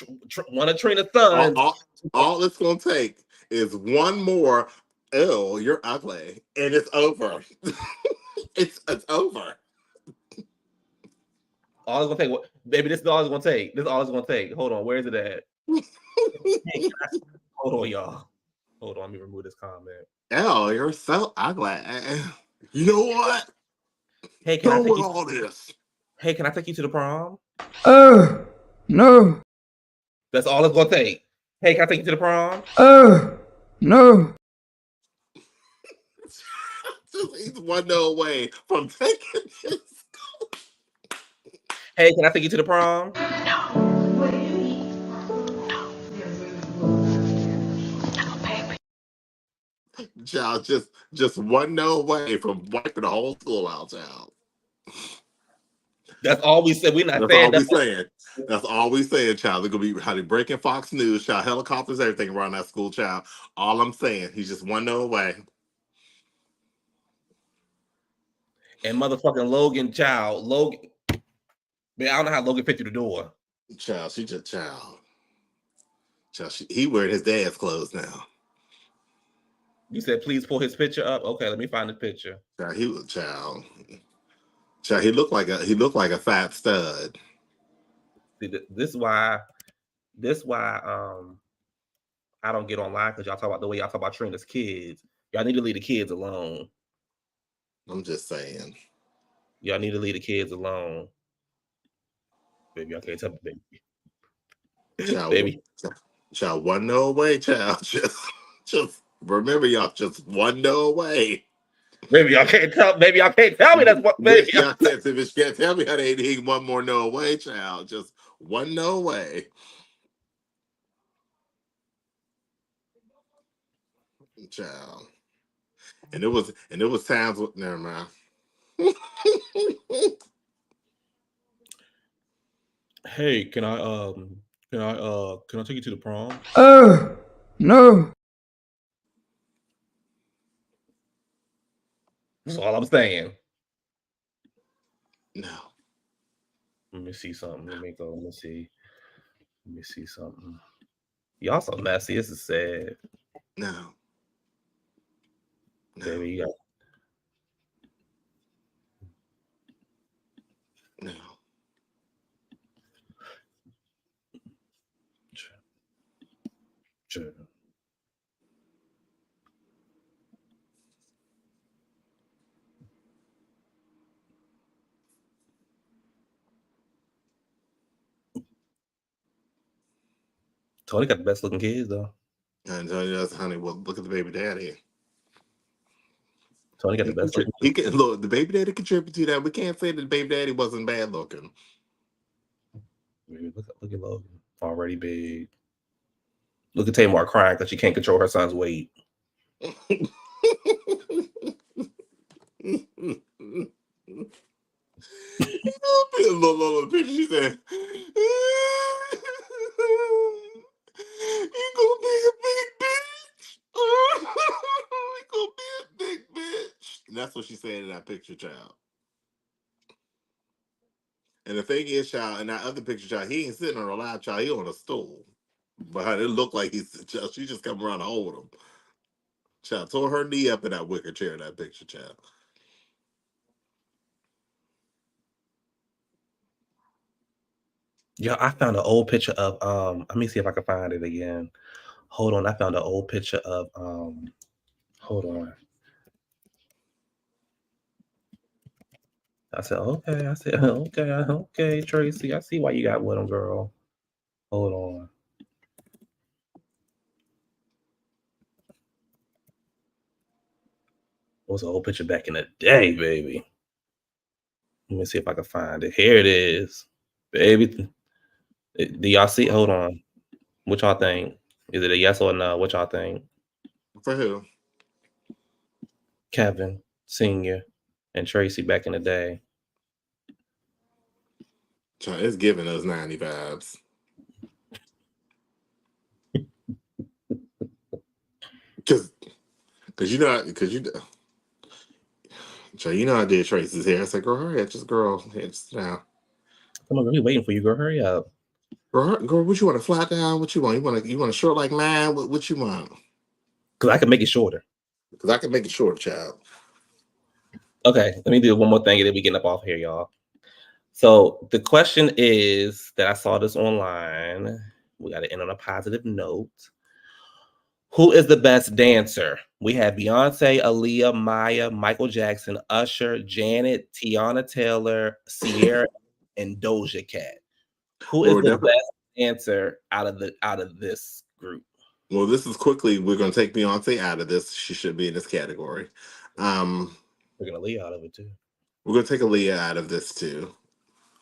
one of Trina's All, sons. all, all it's gonna take is one more. Oh, you're ugly, and it's over. it's over. All it's gonna take, baby. This is all it's gonna take. This is all it's gonna take. Hold on, where is it at? Hold on, y'all. Hold on, let me remove this comment. Oh, you're so ugly. You know what? Hey, can I take you? All this. Hey, can I take you to the prom? No. That's all it's gonna take. Hey, can I take you to the prom? No. He's one no away from taking this. Hey, can I take you to the prom? Child, just one no away from wiping the whole school out, child. That's all we said. We're not That's saying all we that. saying. That's all we saying, child. They're gonna be how they breaking Fox News, child, helicopters, everything around that school, child. All I'm saying, he's just one no away. And motherfucking Logan, child, Logan. Man, I don't know how Logan fit through the door. Child, she just child. He wearing his dad's clothes now. You said please pull his picture up. Okay, let me find the picture. Child, he was child. Child, he looked like a fat stud. See, this is why. I don't get online because y'all talk about the way y'all talk about Trina's kids. Y'all need to leave the kids alone. I'm just saying. Y'all need to leave the kids alone. Baby, I can't tell me, baby. Child, Baby. child, one no away, child. Just remember, y'all, just one no away. Maybe y'all can't tell. Maybe y'all can't tell me that's what. Maybe Y'all can't tell me how they need one more no away, child. Just one no away, child. And it was times with never mind. Hey, can I take you to the prom? No. That's all I'm saying. No. Let me see something. Let me go. Let me see. Let me see something. Y'all so messy. This is sad. No. Baby, you got no. Sure. Tony got the best looking kids though. And that's honey. Well, look at the baby daddy. Tony got the best looking. He can look. The baby daddy contributed to that. We can't say that the baby daddy wasn't bad looking. Look at Logan. Already big. Look at Tamar crying because she can't control her son's weight. Little picture. She said, "You gonna be a big bitch. You gonna be a big bitch." And that's what she said in that picture, child. And the thing is, child, in that other picture, child, he ain't sitting on a lap, child. He on a stool. But it looked like she just come around to hold him. Child tore her knee up in that wicker chair in that picture, child. Yeah, I found an old picture of let me see if I can find it again. Hold on, I found an old picture of hold on. I said, okay, okay, Tracy. I see why you got with him, girl. Hold on. It was an old picture back in the day, baby. Let me see if I can find it. Here it is. Baby. Do y'all see? Hold on. What y'all think? Is it a yes or a no? What y'all think? For who? Kevin Sr. and Tracy back in the day. Child, it's giving us 90 vibes. Cause you know, child, you know I did Tracy's hair. I said, girl, hurry up, just now. Come on, we waiting for you, girl. Hurry up. Girl, what you want? A flat down? What you want? You want a short like mine? What you want? Cause I can make it shorter. Because I can make it short, child. Okay, let me do one more thing and then we get up off here, y'all. So the question is that I saw this online. We got to end on a positive note. Who is the best dancer? We have Beyonce, Aaliyah, Maya, Michael Jackson, Usher, Janet, Tiana Taylor, Sierra, and Doja Cat. Who is Well, the best dancer out of this group? well, this is quickly. We're going to take Beyonce out of this. She should be in this category. We're gonna leave out of it too. We're going to take Aaliyah out of this too.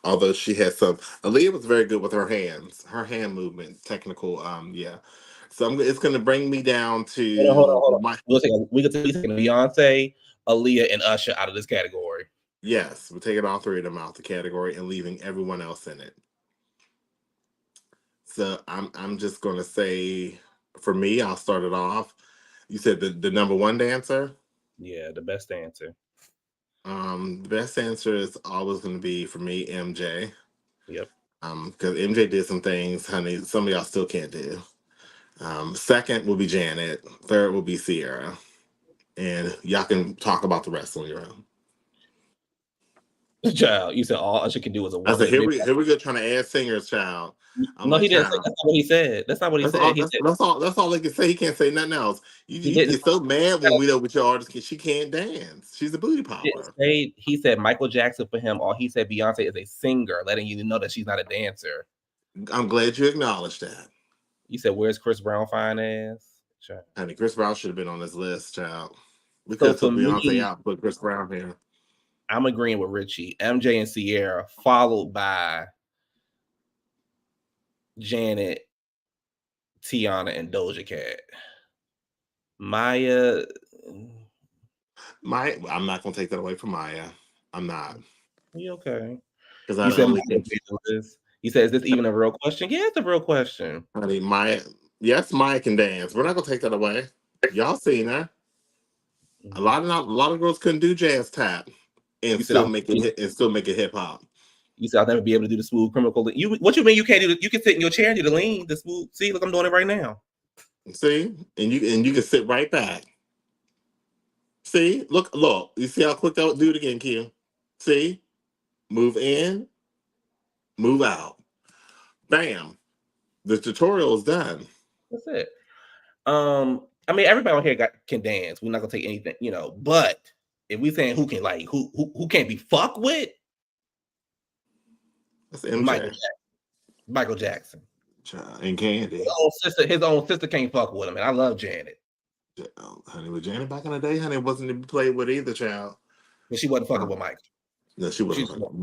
Although she has some, Aaliyah was very good with her hands, her hand movement, technical. Yeah. So it's going to bring me down to Hold on. We could take Beyonce, Aaliyah, and Usher out of this category. Yes, we're taking all three of them out the category and leaving everyone else in it. So I'm just going to say, for me, I'll start it off. You said the number one dancer. Yeah, the best dancer. The best answer is always going to be for me, MJ. Yep. Because MJ did some things, honey, some of y'all still can't do. Second will be Janet. Third will be Sierra. And y'all can talk about the rest on your own. Child, you said all Usher can do is a I said, woman. here we go trying to add singers, child. I'm No, like, he didn't say. child. That's not what he said. That's not what he That's said. all. He said That's all they can say. He can't say nothing else. he You didn't. get so mad when we know what your artist can. She can't dance. She's a booty He didn't popper. say. He said Michael Jackson for him, or he said Beyonce is a singer, letting you know that she's not a dancer. I'm glad you acknowledged that. You said, "Where's Chris Brown fine ass?" Child. Honey, Chris Brown should have been on this list, child. We could So have for took Beyonce me, out, and put Chris Brown here. I'm agreeing with Richie, MJ and Sierra, followed by Janet, Tiana, and Doja Cat. Maya. I'm not gonna take that away from Maya. I'm not. You okay? Because You I said only Maya think, made the list. You said, "Is this even a real question?" Yeah, it's a real question. honey, Maya. Yes, Maya can dance. We're not gonna take that away. Y'all seen her. Mhm. A lot of girls couldn't do jazz tap and You said, still make it hit and still make it hip hop. You said I'll never be able to do the smooth criminal. You what you mean you can't do? You can sit in your chair and do the lean, the smooth. See, look, I'm doing it right now. See, and you can sit right back. See, look. You see how quick that do it again, Q. See, move in, move out. Bam. The tutorial is done. That's it. I mean, everybody on here can dance. We're not gonna take anything, But if we saying who can who can't be fucked with, That's Michael MJ. Jackson. Michael Jackson. And Candy. His own sister can't fuck with him, and I love Janet. Honey, with Janet back in the day, honey, wasn't to be played with either, child. But she wasn't fucking with Michael. No, she She's wasn't.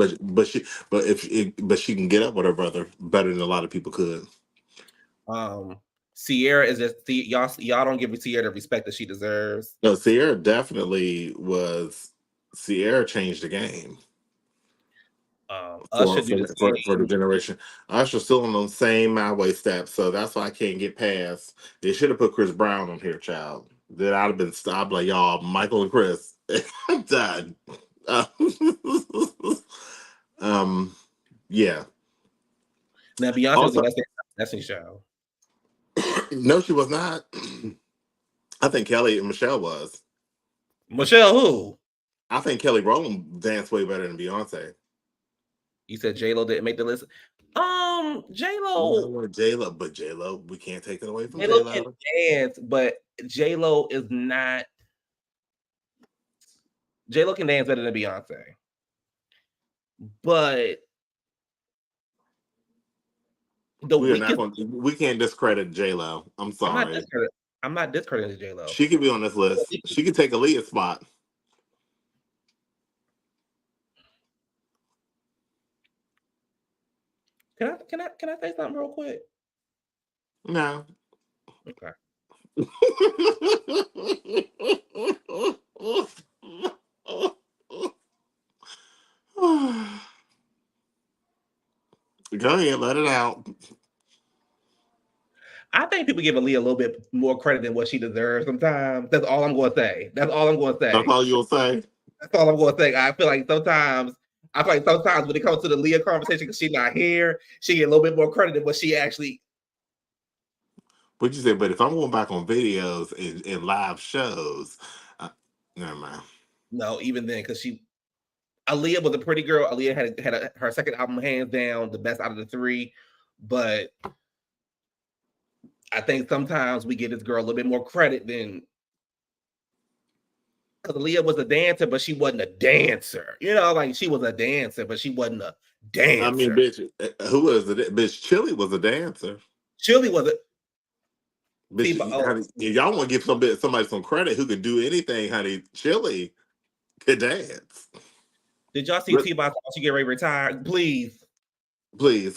But she can get up with her brother better than a lot of people could. Sierra is just y'all don't give Sierra the respect that she deserves. No, Sierra definitely was. Sierra changed the game Usher do the for the same. generation. Usher's still on the same my way step, so that's why I can't get past. They should have put Chris Brown on here, child. Then I'd have been stopped like y'all, Michael and Chris. I'm done. Uh, yeah. Now Beyonce was the Also, best Destiny Child. No, she was not. I think Kelly and Michelle was. Michelle who? I think Kelly Rowland danced way better than Beyonce. You said J-Lo didn't make the list. J-Lo. No, J-Lo, but J-Lo, we can't take it away from J-Lo can J-Lo. dance, but J-Lo is not. J-Lo can dance better than Beyonce. But we can't discredit J-Lo. I'm sorry. I'm not discrediting J-Lo. She could be on this list. She could take Aaliyah's spot. Can I say something real quick? No. Okay. Go ahead, let it out. I think people give Aaliyah a little bit more credit than what she deserves sometimes. That's all I'm going to say. That's all you'll say? That's all I'm going to say. I feel like sometimes when it comes to the Aaliyah conversation, because she's not here, she get a little bit more credit than what she actually. What'd you say? But if I'm going back on videos and live shows, never mind. No, even then, because Aaliyah was a pretty girl. Aaliyah had her second album, hands down, the best out of the three. But I think sometimes we give this girl a little bit more credit than, because Aaliyah was a dancer, but she wasn't a dancer. You know, like she was a dancer, but she wasn't a dancer. I mean, bitch, who was it? Bitch, Chili was a dancer. Chili was a. Bitch, y'all want to give somebody some credit who could do anything, honey. Chili could dance. Did y'all see T-Box she get ready to retire? Please,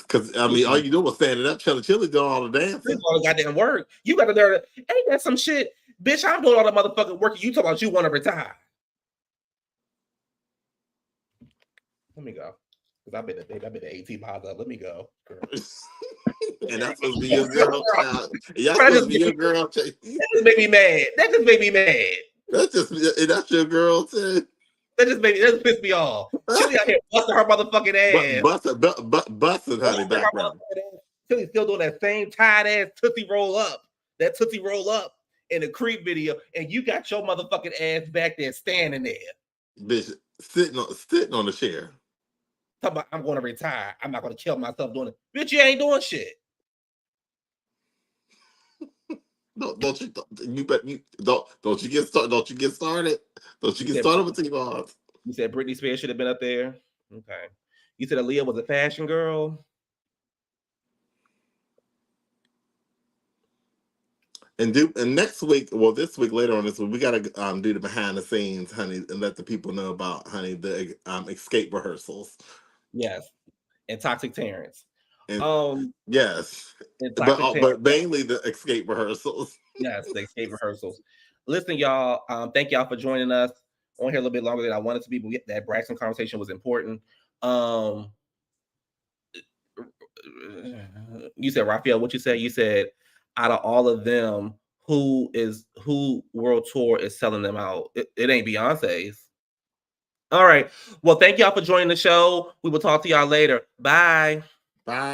because I mean, all you do was standing up. Chili doing all the dancing. All the goddamn work. You got to learn. Ain't that some shit, bitch? I'm doing all the motherfucking work. You talking about you want to retire? Let me go. Because I've been to 18 miles up. Let me go. And that's supposed to be your girl child. Y'all supposed to be your girl child. That just made me mad. That's your girl too. That just pissed me off. Chili out here busting her motherfucking ass. Busting honey background. Chili still doing that same tight ass Tootsie Roll Up. That Tootsie Roll Up in the Creep video. And you got your motherfucking ass back there standing there. Bitch, sitting on the chair. Talking about I'm going to retire. I'm not going to kill myself doing it. Bitch, you ain't doing shit. Don't you get started? Don't you get started with T-Box? You said Britney Spears should have been up there. Okay. You said Aaliyah was a fashion girl. And next week, this week, later on this week, we gotta do the behind the scenes, honey, and let the people know about, honey, the escape rehearsals. Yes, and Toxic Terrence. Yes, but mainly the escape rehearsals. Yes, the escape rehearsals. Listen, y'all. Thank y'all for joining us. On here a little bit longer than I wanted to be, but that Braxton conversation was important. You said, Raphael, what you said? You said, out of all of them, who World Tour is selling them out? It ain't Beyonce's. All right. Well, thank y'all for joining the show. We will talk to y'all later. Bye. Bye.